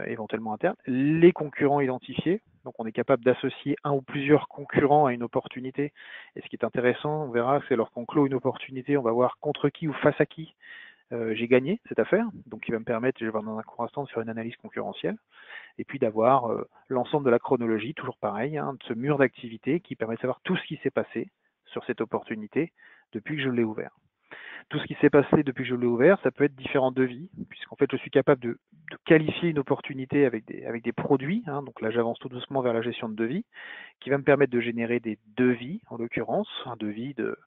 éventuellement internes, les concurrents identifiés. Donc, on est capable d'associer un ou plusieurs concurrents à une opportunité. Et ce qui est intéressant, on verra, c'est lorsqu'on clôt une opportunité, on va voir contre qui ou face à qui j'ai gagné cette affaire. Donc, il va me permettre, je vais voir dans un court instant, de faire une analyse concurrentielle. Et puis d'avoir l'ensemble de la chronologie, toujours pareil, hein, de ce mur d'activité qui permet de savoir tout ce qui s'est passé sur cette opportunité depuis que je l'ai ouvert. Tout ce qui s'est passé depuis que je l'ai ouvert, ça peut être différents devis, puisqu'en fait je suis capable de qualifier une opportunité avec des produits, hein, donc là j'avance tout doucement vers la gestion de devis, qui va me permettre de générer des devis, en l'occurrence, un devis de,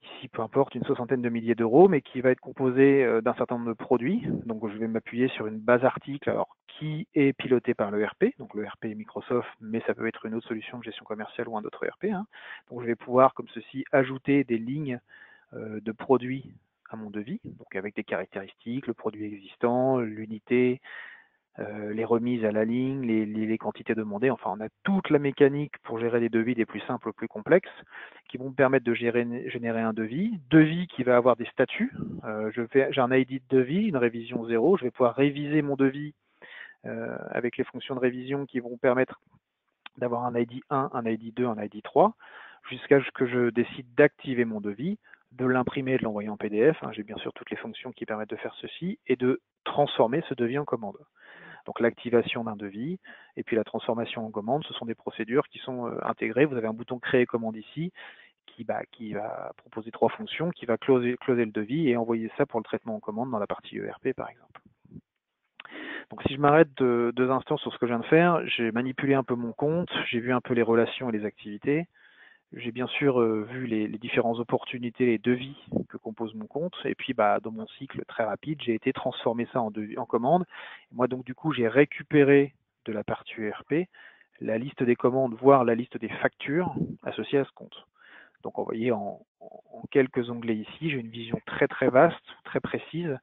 ici peu importe, une soixantaine de milliers d'euros, mais qui va être composé d'un certain nombre de produits. Donc je vais m'appuyer sur une base article, alors qui est piloté par l'ERP, donc l'ERP est Microsoft, mais ça peut être une autre solution de gestion commerciale ou un autre ERP. Hein. Donc je vais pouvoir, comme ceci, ajouter des lignes de produits à mon devis, donc avec des caractéristiques, le produit existant, l'unité, les remises à la ligne, les quantités demandées. Enfin, on a toute la mécanique pour gérer des devis des plus simples aux plus complexes qui vont me permettre de générer un devis qui va avoir des statuts. J'ai un ID de devis, une révision 0. Je vais pouvoir réviser mon devis avec les fonctions de révision qui vont permettre d'avoir un ID 1, un ID 2, un ID 3, jusqu'à ce que je décide d'activer mon devis, de l'imprimer et de l'envoyer en PDF. J'ai bien sûr toutes les fonctions qui permettent de faire ceci et de transformer ce devis en commande. Donc l'activation d'un devis et puis la transformation en commande, ce sont des procédures qui sont intégrées. Vous avez un bouton créer commande ici qui va proposer 3 fonctions, qui va closer le devis et envoyer ça pour le traitement en commande dans la partie ERP par exemple. Donc si je m'arrête 2 instants sur ce que je viens de faire, j'ai manipulé un peu mon compte, j'ai vu un peu les relations et les activités. J'ai bien sûr vu les différentes opportunités, les devis que compose mon compte. Et puis, dans mon cycle très rapide, j'ai été transformer ça en commande. Et moi, donc, du coup, j'ai récupéré de la partie ERP la liste des commandes, voire la liste des factures associées à ce compte. Donc, vous voyez, en quelques onglets ici, j'ai une vision très, très vaste, très précise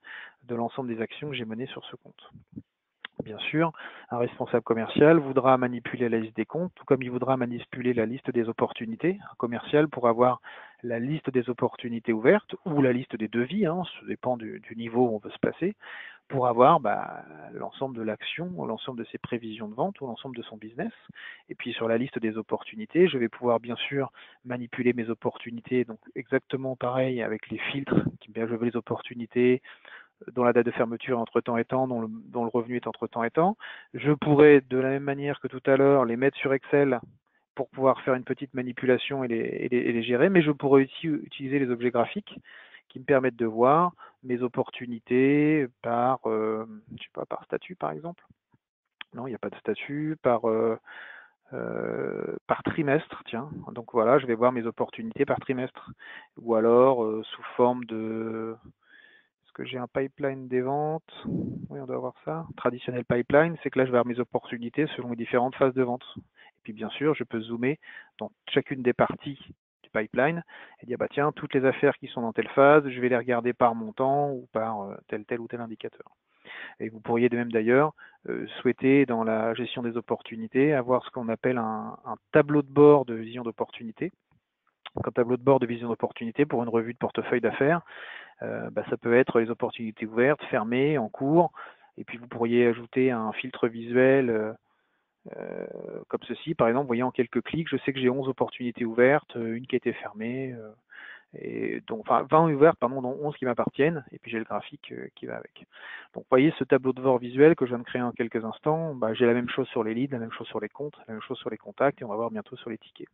de l'ensemble des actions que j'ai menées sur ce compte. Bien sûr, un responsable commercial voudra manipuler la liste des comptes, tout comme il voudra manipuler la liste des opportunités. Un commercial pour avoir la liste des opportunités ouvertes ou la liste des devis, hein, ça dépend du niveau où on veut se placer, pour avoir l'ensemble de l'action, l'ensemble de ses prévisions de vente ou l'ensemble de son business. Et puis sur la liste des opportunités, je vais pouvoir bien sûr manipuler mes opportunités, donc exactement pareil avec les filtres qui me permettent les opportunités, dont la date de fermeture est entre temps et temps, dont le revenu est entre temps et temps. Je pourrais, de la même manière que tout à l'heure, les mettre sur Excel pour pouvoir faire une petite manipulation et les gérer, mais je pourrais aussi utiliser les objets graphiques qui me permettent de voir mes opportunités par, je sais pas, par statut par exemple. Non, il n'y a pas de statut, par trimestre, tiens. Donc voilà, je vais voir mes opportunités par trimestre. Ou alors sous forme de, que j'ai un pipeline des ventes. Oui, on doit avoir ça. Traditionnel pipeline, c'est que là, je vais avoir mes opportunités selon les différentes phases de vente. Et puis, bien sûr, je peux zoomer dans chacune des parties du pipeline et dire, tiens, toutes les affaires qui sont dans telle phase, je vais les regarder par montant ou par tel ou tel indicateur. Et vous pourriez de même d'ailleurs souhaiter, dans la gestion des opportunités, avoir ce qu'on appelle un tableau de bord de vision d'opportunité. Donc, un tableau de bord de vision d'opportunité pour une revue de portefeuille d'affaires. Ça peut être les opportunités ouvertes, fermées, en cours, et puis vous pourriez ajouter un filtre visuel comme ceci. Par exemple, vous voyez en quelques clics, je sais que j'ai 11 opportunités ouvertes, une qui a été fermée, et donc, 20 ouvertes, pardon, dont 11 qui m'appartiennent, et puis j'ai le graphique qui va avec. Donc vous voyez ce tableau de bord visuel que je viens de créer en quelques instants, j'ai la même chose sur les leads, la même chose sur les comptes, la même chose sur les contacts, et on va voir bientôt sur les tickets.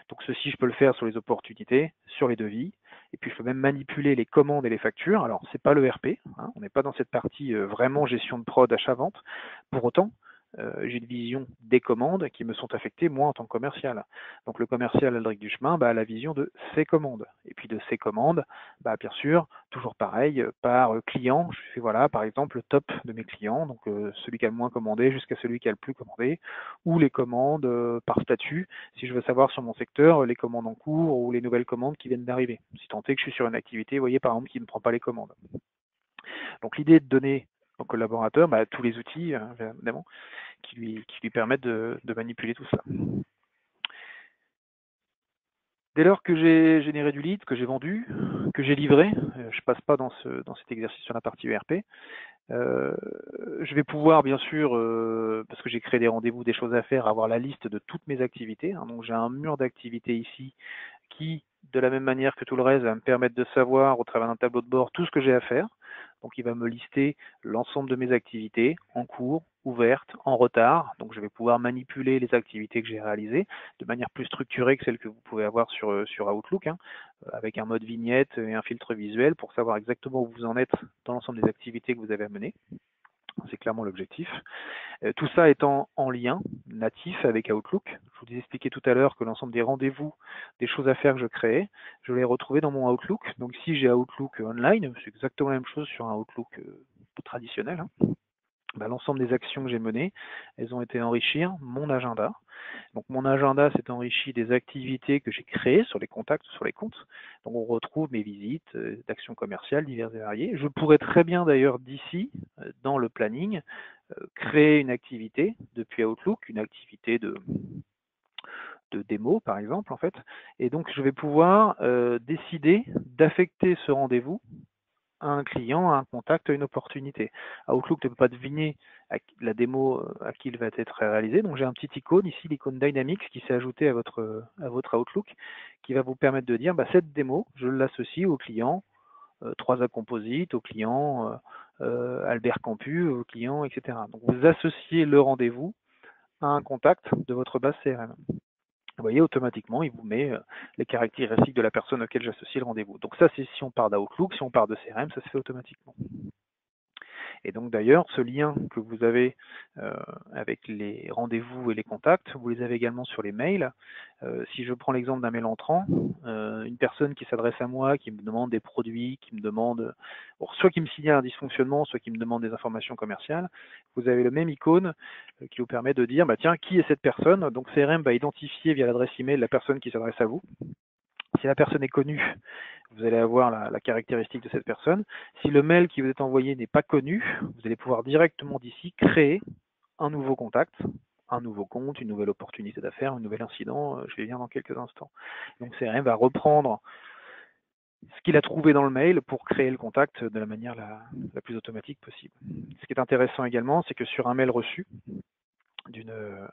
Donc ceci, je peux le faire sur les opportunités, sur les devis, et puis je peux même manipuler les commandes et les factures. Alors c'est pas le RP, hein, on n'est pas dans cette partie vraiment gestion de prod, achat-vente. Pour autant, j'ai une vision des commandes qui me sont affectées moi en tant que commercial. Donc le commercial Aldric Duchemin a la vision de ses commandes. Et puis de ses commandes, bien sûr, toujours pareil, par client, je fais voilà, par exemple le top de mes clients, donc celui qui a le moins commandé jusqu'à celui qui a le plus commandé, ou les commandes par statut, si je veux savoir sur mon secteur les commandes en cours ou les nouvelles commandes qui viennent d'arriver. Si tant est que je suis sur une activité, vous voyez par exemple qui ne prend pas les commandes. Donc l'idée est de donner collaborateur tous les outils, évidemment, qui lui permettent de manipuler tout cela. Dès lors que j'ai généré du lead, que j'ai vendu, que j'ai livré, je passe pas dans cet exercice sur la partie ERP, je vais pouvoir bien sûr, parce que j'ai créé des rendez-vous, des choses à faire, avoir la liste de toutes mes activités. Donc j'ai un mur d'activités ici qui, de la même manière que tout le reste, va me permettre de savoir au travers d'un tableau de bord tout ce que j'ai à faire. Donc il va me lister l'ensemble de mes activités en cours, ouvertes, en retard. Donc je vais pouvoir manipuler les activités que j'ai réalisées de manière plus structurée que celle que vous pouvez avoir sur Outlook, avec un mode vignette et un filtre visuel pour savoir exactement où vous en êtes dans l'ensemble des activités que vous avez à mener. C'est clairement l'objectif. Tout ça étant en lien natif avec Outlook. Je vous ai expliqué tout à l'heure que l'ensemble des rendez-vous, des choses à faire que je créais, je les retrouvais dans mon Outlook. Donc si j'ai Outlook Online, c'est exactement la même chose sur un Outlook traditionnel. L'ensemble des actions que j'ai menées, elles ont été enrichir mon agenda. Donc mon agenda s'est enrichi des activités que j'ai créées sur les contacts, sur les comptes. Donc on retrouve mes visites d'actions commerciales diverses et variées. Je pourrais très bien d'ailleurs d'ici, dans le planning, créer une activité depuis Outlook, une activité de démo par exemple en fait. Et donc je vais pouvoir décider d'affecter ce rendez-vous à un client, à un contact, à une opportunité. Outlook ne peut pas deviner la démo à qui il va être réalisé. Donc j'ai un petit icône ici, l'icône Dynamics, qui s'est ajouté à votre Outlook, qui va vous permettre de dire cette démo, je l'associe au client 3A Composite, au client Albert Campus, au client, etc. Donc vous associez le rendez-vous à un contact de votre base CRM. Vous voyez, automatiquement, il vous met les caractéristiques de la personne auquel j'associe le rendez-vous. Donc ça, c'est si on part d'Outlook, si on part de CRM, ça se fait automatiquement. Et donc d'ailleurs, ce lien que vous avez avec les rendez-vous et les contacts, vous les avez également sur les mails. Si je prends l'exemple d'un mail entrant, une personne qui s'adresse à moi, qui me demande des produits, qui me demande, soit qui me signale un dysfonctionnement, soit qui me demande des informations commerciales, vous avez le même icône qui vous permet de dire, tiens, qui est cette personne? Donc CRM va identifier via l'adresse email la personne qui s'adresse à vous. Si la personne est connue, vous allez avoir la caractéristique de cette personne. Si le mail qui vous est envoyé n'est pas connu, vous allez pouvoir directement d'ici créer un nouveau contact, un nouveau compte, une nouvelle opportunité d'affaires, un nouvel incident. Je vais venir dans quelques instants. Donc CRM va reprendre ce qu'il a trouvé dans le mail pour créer le contact de la manière la plus automatique possible. Ce qui est intéressant également, c'est que sur un mail reçu d'un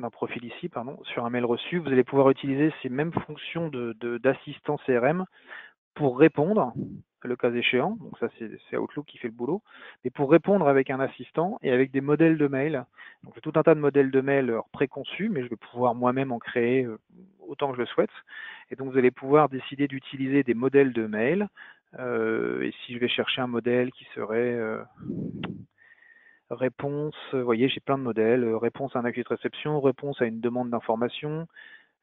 profil ici, sur un mail reçu, vous allez pouvoir utiliser ces mêmes fonctions d'assistant CRM pour répondre, le cas échéant, donc ça c'est Outlook qui fait le boulot, mais pour répondre avec un assistant et avec des modèles de mail. Donc j'ai tout un tas de modèles de mail préconçus, mais je vais pouvoir moi-même en créer autant que je le souhaite. Et donc vous allez pouvoir décider d'utiliser des modèles de mail. Et si je vais chercher un modèle qui serait réponse, vous voyez, j'ai plein de modèles, réponse à un accusé de réception, réponse à une demande d'information,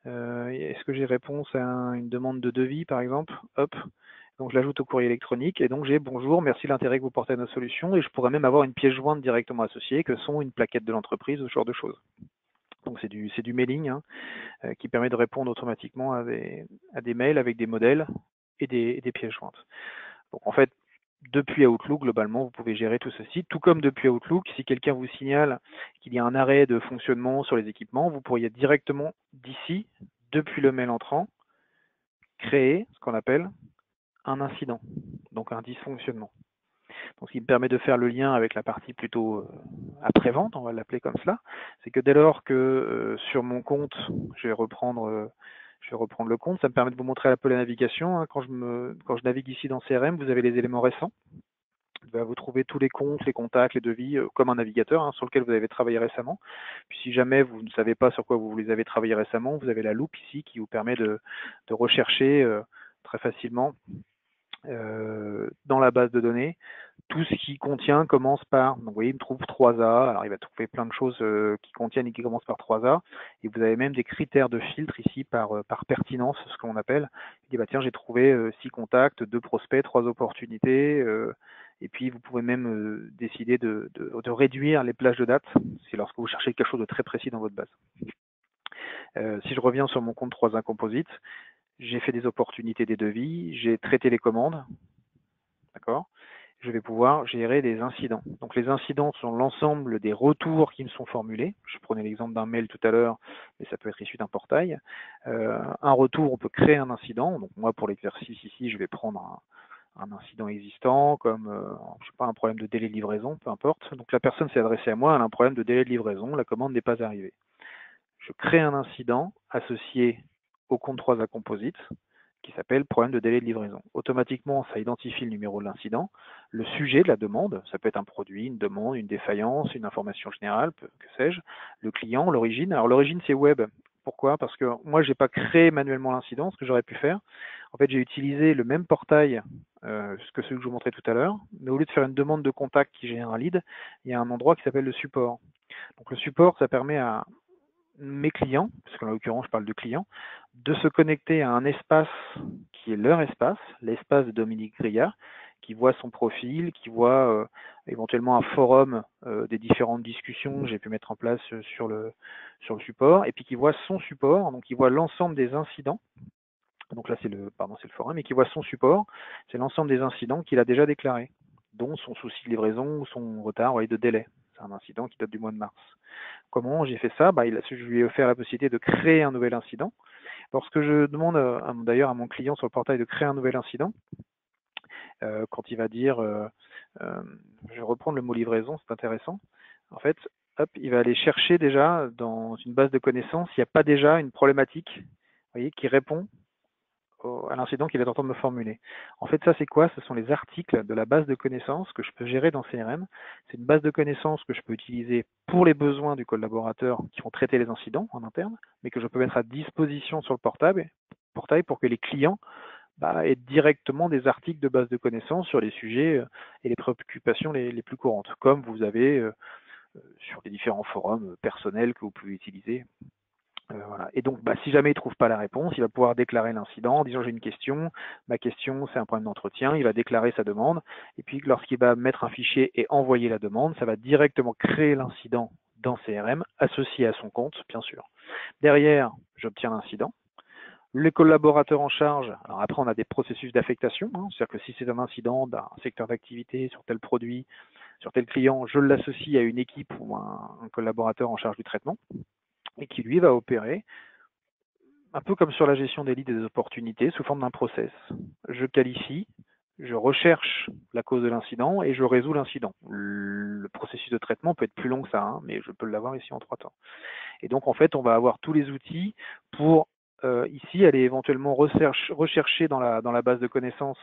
est-ce que j'ai réponse à une demande de devis par exemple? Hop, donc je l'ajoute au courrier électronique et donc j'ai bonjour, merci de l'intérêt que vous portez à notre solution et je pourrais même avoir une pièce jointe directement associée que sont une plaquette de l'entreprise, ce genre de choses. Donc c'est du mailing qui permet de répondre automatiquement à des mails avec des modèles et des pièces jointes. Donc en fait, depuis Outlook, globalement, vous pouvez gérer tout ceci, tout comme depuis Outlook, si quelqu'un vous signale qu'il y a un arrêt de fonctionnement sur les équipements, vous pourriez directement d'ici, depuis le mail entrant, créer ce qu'on appelle un incident, donc un dysfonctionnement. Donc ce qui me permet de faire le lien avec la partie plutôt après-vente, on va l'appeler comme cela, c'est que dès lors que sur mon compte, je vais reprendre le compte, ça me permet de vous montrer un peu la navigation. Quand je navigue ici dans CRM, vous avez les éléments récents. Vous trouvez tous les comptes, les contacts, les devis, comme un navigateur sur lequel vous avez travaillé récemment. Puis si jamais vous ne savez pas sur quoi vous les avez travaillé récemment, vous avez la loupe ici qui vous permet de rechercher très facilement dans la base de données tout ce qui contient commence par, donc vous voyez, il me trouve 3A, alors il va trouver plein de choses qui contiennent et qui commencent par 3A, et vous avez même des critères de filtre ici par pertinence, ce qu'on appelle. Il dit, tiens, j'ai trouvé 6 contacts, 2 prospects, 3 opportunités, et puis vous pouvez même décider de réduire les plages de date, c'est lorsque vous cherchez quelque chose de très précis dans votre base. Si je reviens sur mon compte 3A Composite, j'ai fait des opportunités, des devis, j'ai traité les commandes, d'accord ? je vais pouvoir gérer des incidents. Donc les incidents sont l'ensemble des retours qui me sont formulés. Je prenais l'exemple d'un mail tout à l'heure, mais ça peut être issu d'un portail. Un retour, on peut créer un incident. Donc moi, pour l'exercice ici, je vais prendre un incident existant, comme je sais pas, un problème de délai de livraison, peu importe. Donc la personne s'est adressée à moi, elle a un problème de délai de livraison, la commande n'est pas arrivée. Je crée un incident associé au compte 3A Composite qui s'appelle problème de délai de livraison. Automatiquement, ça identifie le numéro de l'incident, le sujet de la demande, ça peut être un produit, une demande, une défaillance, une information générale, que sais-je, le client, l'origine. Alors l'origine, c'est web. Pourquoi? Parce que moi, je n'ai pas créé manuellement l'incident, ce que j'aurais pu faire. En fait, j'ai utilisé le même portail que celui que je vous montrais tout à l'heure, mais au lieu de faire une demande de contact qui génère un lead, il y a un endroit qui s'appelle le support. Donc le support, ça permet à mes clients, parce qu'en l'occurrence je parle de clients, de se connecter à un espace qui est leur espace, l'espace de Dominique Grillat, qui voit son profil, qui voit éventuellement un forum des différentes discussions que j'ai pu mettre en place sur le support, et puis qui voit son support, donc il voit l'ensemble des incidents. Donc là c'est le forum, et qui voit son support, c'est l'ensemble des incidents qu'il a déjà déclarés, dont son souci de livraison ou son retard de délai. C'est un incident qui date du mois de mars. Comment j'ai fait ça? Je lui ai offert la possibilité de créer un nouvel incident. Lorsque je demande d'ailleurs à mon client sur le portail de créer un nouvel incident, quand il va dire, je vais reprendre le mot livraison, c'est intéressant. En fait, hop, il va aller chercher déjà dans une base de connaissances s'il n'y a pas déjà une problématique, vous voyez, qui répond à l'incident qu'il est en train de me formuler. En fait, ça, c'est quoi? Ce sont les articles de la base de connaissances que je peux gérer dans CRM. C'est une base de connaissances que je peux utiliser pour les besoins du collaborateur qui vont traiter les incidents en interne, mais que je peux mettre à disposition sur le portail pour que les clients aient directement des articles de base de connaissances sur les sujets et les préoccupations les plus courantes, comme vous avez sur les différents forums personnels que vous pouvez utiliser. Voilà. Et donc, si jamais il ne trouve pas la réponse, il va pouvoir déclarer l'incident en disant j'ai une question, ma question c'est un problème d'entretien, il va déclarer sa demande, et puis lorsqu'il va mettre un fichier et envoyer la demande, ça va directement créer l'incident dans CRM, associé à son compte, bien sûr. Derrière, j'obtiens l'incident. Les collaborateurs en charge, alors après on a des processus d'affectation, c'est-à-dire que si c'est un incident d'un secteur d'activité sur tel produit, sur tel client, je l'associe à une équipe ou un collaborateur en charge du traitement, et qui lui va opérer un peu comme sur la gestion des leads et des opportunités, sous forme d'un process. Je qualifie, je recherche la cause de l'incident et je résous l'incident. Le processus de traitement peut être plus long que ça, mais je peux l'avoir ici en 3 temps. Et donc, en fait, on va avoir tous les outils pour, ici, aller éventuellement rechercher dans la base de connaissances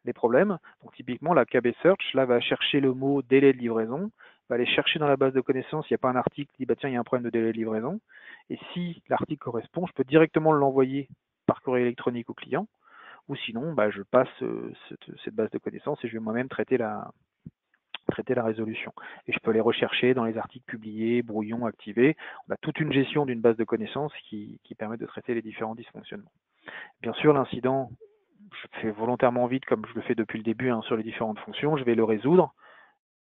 les problèmes. Donc, typiquement, la KB Search, là, va chercher le mot délai de livraison, va aller chercher dans la base de connaissances, il n'y a pas un article qui dit, tiens, il y a un problème de délai de livraison. Et si l'article correspond, je peux directement l'envoyer par courrier électronique au client, ou sinon, je passe cette base de connaissances et je vais moi-même traiter la résolution. Et je peux les rechercher dans les articles publiés, brouillons, activés. On a toute une gestion d'une base de connaissances qui permet de traiter les différents dysfonctionnements. Bien sûr, l'incident, je fais volontairement vite comme je le fais depuis le début sur les différentes fonctions. Je vais le résoudre,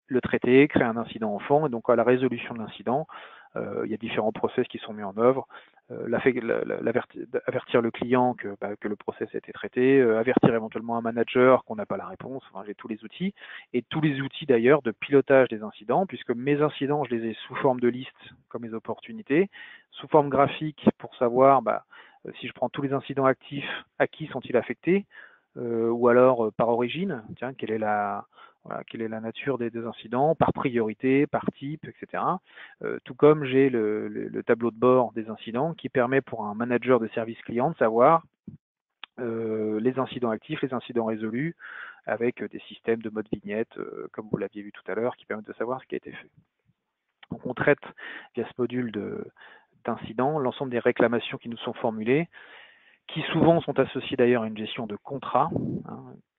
le traiter, créer un incident enfant. Et donc à la résolution de l'incident, il y a différents process qui sont mis en œuvre. Avertir le client que le process a été traité, avertir éventuellement un manager qu'on n'a pas la réponse. Enfin, j'ai tous les outils et tous les outils d'ailleurs de pilotage des incidents, puisque mes incidents, je les ai sous forme de liste comme mes opportunités, sous forme graphique pour savoir si je prends tous les incidents actifs, à qui sont-ils affectés, ou alors par origine, tiens, quelle est la nature des incidents, par priorité, par type, etc. Tout comme j'ai le tableau de bord des incidents qui permet pour un manager de service client de savoir les incidents actifs, les incidents résolus, avec des systèmes de mode vignette, comme vous l'aviez vu tout à l'heure, qui permettent de savoir ce qui a été fait. Donc on traite via ce module d'incidents l'ensemble des réclamations qui nous sont formulées, qui souvent sont associés d'ailleurs à une gestion de contrat,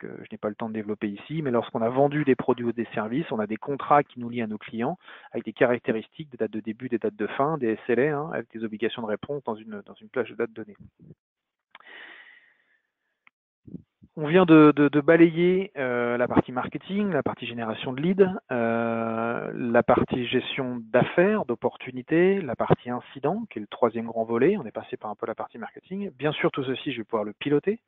que je n'ai pas le temps de développer ici, mais lorsqu'on a vendu des produits ou des services, on a des contrats qui nous lient à nos clients, avec des caractéristiques, des dates de début, des dates de fin, des SLA, avec des obligations de réponse dans une plage de dates données. On vient de balayer la partie marketing, la partie génération de leads, la partie gestion d'affaires, d'opportunités, la partie incident, qui est le 3e grand volet. On est passé par un peu la partie marketing. Bien sûr, tout ceci, je vais pouvoir le piloter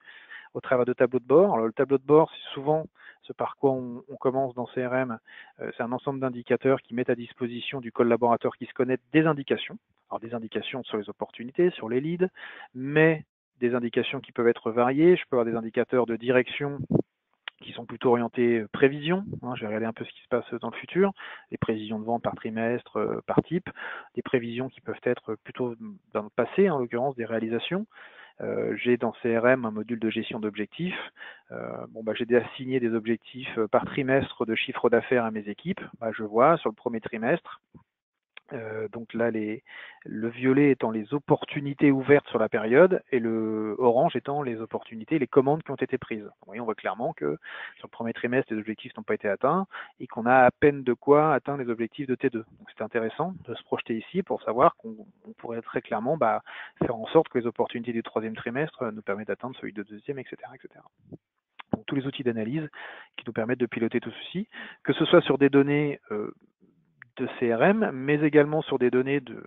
au travers de tableaux de bord. Alors, le tableau de bord, c'est souvent Ce par quoi on commence dans CRM, c'est un ensemble d'indicateurs qui mettent à disposition du collaborateur qui se connaît des indications. Alors des indications sur les opportunités, sur les leads, mais des indications qui peuvent être variées. Je peux avoir des indicateurs de direction qui sont plutôt orientés prévision. Je vais regarder un peu ce qui se passe dans le futur, les prévisions de vente par trimestre, par type, des prévisions qui peuvent être plutôt dans le passé, en l'occurrence des réalisations. J'ai dans CRM un module de gestion d'objectifs. J'ai assigné des objectifs par trimestre de chiffre d'affaires à mes équipes. Je vois sur le premier trimestre. Donc là, le violet étant les opportunités ouvertes sur la période et le orange étant les opportunités, les commandes qui ont été prises. Vous voyez, on voit clairement que sur le premier trimestre, les objectifs n'ont pas été atteints et qu'on a à peine de quoi atteindre les objectifs de T2. Donc c'est intéressant de se projeter ici pour savoir qu'on pourrait très clairement faire en sorte que les opportunités du troisième trimestre nous permettent d'atteindre celui de deuxième, etc., etc. Donc tous les outils d'analyse qui nous permettent de piloter tout ceci, que ce soit sur des données de CRM, mais également sur des données de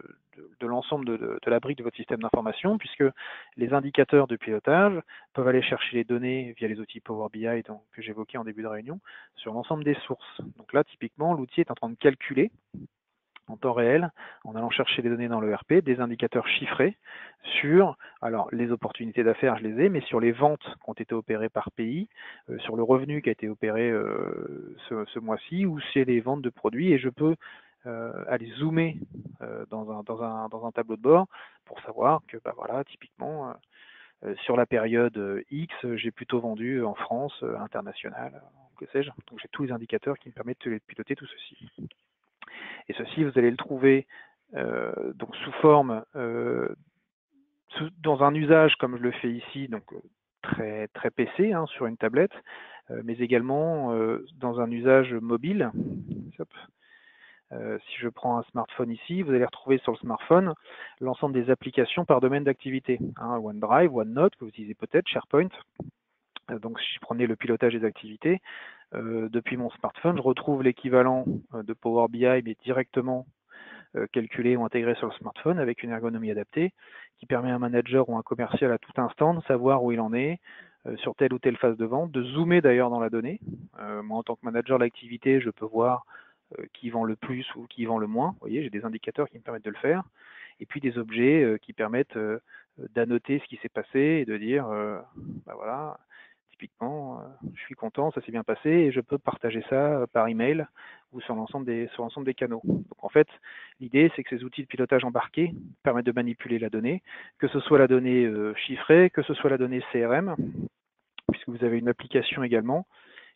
l'ensemble de la brique de votre système d'information, puisque les indicateurs de pilotage peuvent aller chercher les données via les outils Power BI que j'évoquais en début de réunion, sur l'ensemble des sources. Donc là, typiquement, l'outil est en train de calculer en temps réel, en allant chercher les données dans l'ERP, des indicateurs chiffrés sur, alors les opportunités d'affaires, je les ai, mais sur les ventes qui ont été opérées par pays, sur le revenu qui a été opéré ce mois-ci, ou c'est les ventes de produits, et je peux aller zoomer dans un tableau de bord pour savoir que, typiquement, sur la période X, j'ai plutôt vendu en France, international, que sais-je. Donc j'ai tous les indicateurs qui me permettent de piloter tout ceci. Et ceci, vous allez le trouver donc sous forme, dans un usage comme je le fais ici, donc très, très PC sur une tablette, mais également dans un usage mobile. Si je prends un smartphone ici, vous allez retrouver sur le smartphone l'ensemble des applications par domaine d'activité. OneDrive, OneNote, que vous utilisez peut-être, SharePoint. Donc si je prenais le pilotage des activités, depuis mon smartphone, je retrouve l'équivalent de Power BI, mais directement calculé ou intégré sur le smartphone avec une ergonomie adaptée qui permet à un manager ou un commercial à tout instant de savoir où il en est sur telle ou telle phase de vente, de zoomer d'ailleurs dans la donnée. Moi, en tant que manager de l'activité, je peux voir qui vend le plus ou qui vend le moins. Vous voyez, j'ai des indicateurs qui me permettent de le faire. Et puis des objets qui permettent d'annoter ce qui s'est passé et de dire, voilà, typiquement, je suis content, ça s'est bien passé et je peux partager ça par email ou sur l'ensemble des canaux. Donc en fait, l'idée, c'est que ces outils de pilotage embarqués permettent de manipuler la donnée, que ce soit la donnée chiffrée, que ce soit la donnée CRM, puisque vous avez une application également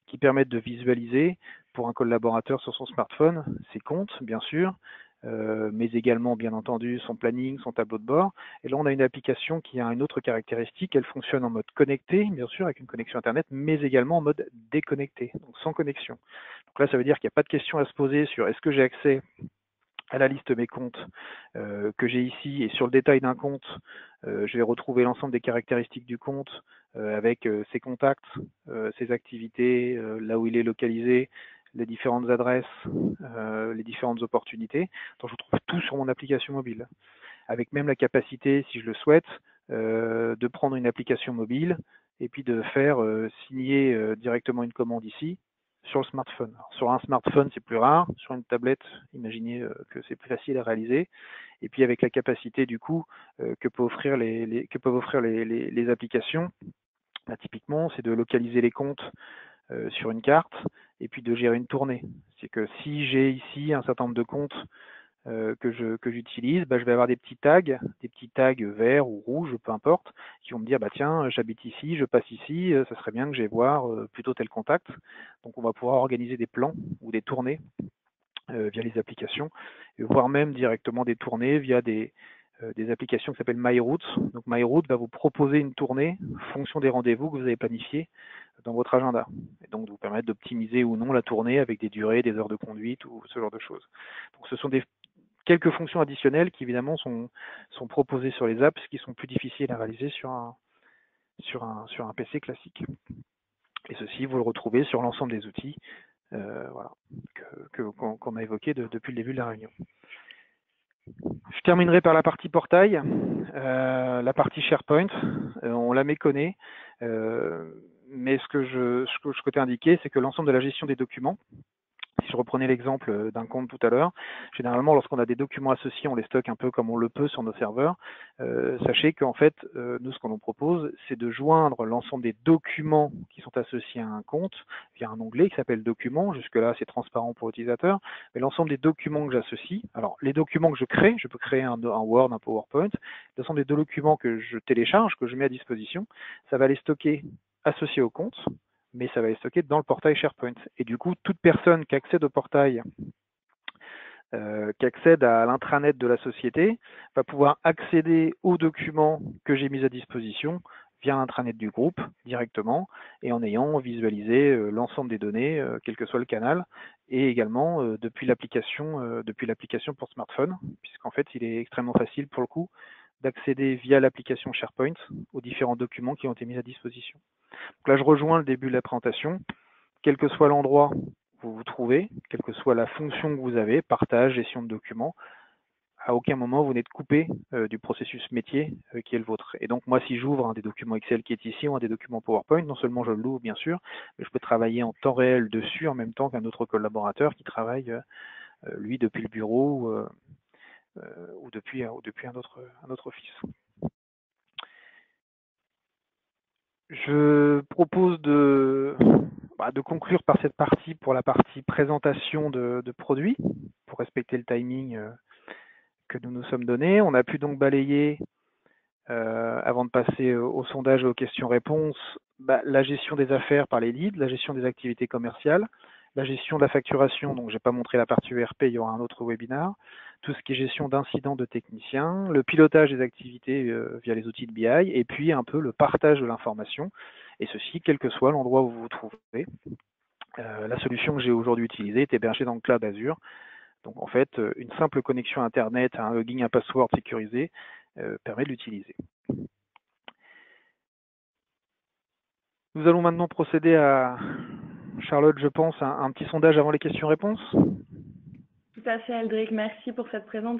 qui permettent de visualiser pour un collaborateur sur son smartphone ses comptes, bien sûr, mais également, bien entendu, son planning, son tableau de bord. Et là, on a une application qui a une autre caractéristique. Elle fonctionne en mode connecté, bien sûr, avec une connexion Internet, mais également en mode déconnecté, donc sans connexion. Donc là, ça veut dire qu'il n'y a pas de question à se poser sur est-ce que j'ai accès à la liste de mes comptes que j'ai ici, et sur le détail d'un compte, je vais retrouver l'ensemble des caractéristiques du compte avec ses contacts, ses activités, là où il est localisé, les différentes adresses, les différentes opportunités. Donc je trouve tout sur mon application mobile, avec même la capacité, si je le souhaite, de prendre une application mobile et puis de faire signer directement une commande ici sur le smartphone. Alors, sur un smartphone, c'est plus rare. Sur une tablette, imaginez que c'est plus facile à réaliser. Et puis avec la capacité du coup que peuvent offrir les applications, typiquement, c'est de localiser les comptes sur une carte et puis de gérer une tournée. C'est que si j'ai ici un certain nombre de comptes que j'utilise, je vais avoir des petits tags verts ou rouges, peu importe, qui vont me dire tiens, j'habite ici, je passe ici, ça serait bien que j'aille voir plutôt tel contact. Donc on va pouvoir organiser des plans ou des tournées via les applications, voire même directement des tournées via des applications qui s'appellent MyRoute. Donc MyRoute va vous proposer une tournée en fonction des rendez-vous que vous avez planifiés dans votre agenda, et donc de vous permettre d'optimiser ou non la tournée avec des durées, des heures de conduite ou ce genre de choses. Donc ce sont quelques fonctions additionnelles qui évidemment sont proposées sur les apps, qui sont plus difficiles à réaliser sur un PC classique. Et ceci, vous le retrouvez sur l'ensemble des outils qu'on a évoqués depuis le début de la réunion. Je terminerai par la partie portail, la partie SharePoint. On la méconnaît, mais ce que je souhaitais indiquer, c'est que l'ensemble de la gestion des documents, si je reprenais l'exemple d'un compte tout à l'heure, généralement lorsqu'on a des documents associés, on les stocke un peu comme on le peut sur nos serveurs. Sachez qu'en fait, nous ce qu'on nous propose, c'est de joindre l'ensemble des documents qui sont associés à un compte via un onglet qui s'appelle Documents. Jusque-là, c'est transparent pour l'utilisateur. Mais l'ensemble des documents que j'associe, alors les documents que je crée, je peux créer un Word, un PowerPoint, l'ensemble des documents que je télécharge, que je mets à disposition, ça va les stocker associés au compte, mais ça va les stocker dans le portail SharePoint. Et du coup, toute personne qui accède au portail, qui accède à l'intranet de la société, va pouvoir accéder aux documents que j'ai mis à disposition via l'intranet du groupe directement et en ayant visualisé l'ensemble des données, quel que soit le canal, et également depuis l'application pour smartphone, puisqu'en fait, il est extrêmement facile pour le coup d'accéder via l'application SharePoint aux différents documents qui ont été mis à disposition. Donc là, je rejoins le début de la présentation. Quel que soit l'endroit où vous vous trouvez, quelle que soit la fonction que vous avez, partage, gestion de documents, à aucun moment vous n'êtes coupé du processus métier qui est le vôtre. Et donc moi, si j'ouvre un des documents Excel qui est ici ou un des documents PowerPoint, non seulement je l'ouvre bien sûr, mais je peux travailler en temps réel dessus en même temps qu'un autre collaborateur qui travaille lui depuis le bureau ou depuis un autre office. Je propose de conclure par cette partie pour la partie présentation de produits, pour respecter le timing que nous nous sommes donné. On a pu donc balayer, avant de passer au sondage et aux questions-réponses, la gestion des affaires par les leads, la gestion des activités commerciales, la gestion de la facturation, donc je n'ai pas montré la partie ERP, il y aura un autre webinaire, tout ce qui est gestion d'incidents de techniciens, le pilotage des activités via les outils de BI, et puis un peu le partage de l'information, et ceci quel que soit l'endroit où vous vous trouvez. La solution que j'ai aujourd'hui utilisée est hébergée dans le cloud Azure. Donc en fait, une simple connexion Internet, un login, un password sécurisé permet de l'utiliser. Nous allons maintenant procéder à, Charlotte, je pense, un petit sondage avant les questions-réponses. Tout à fait, Aldric. Merci pour cette présentation.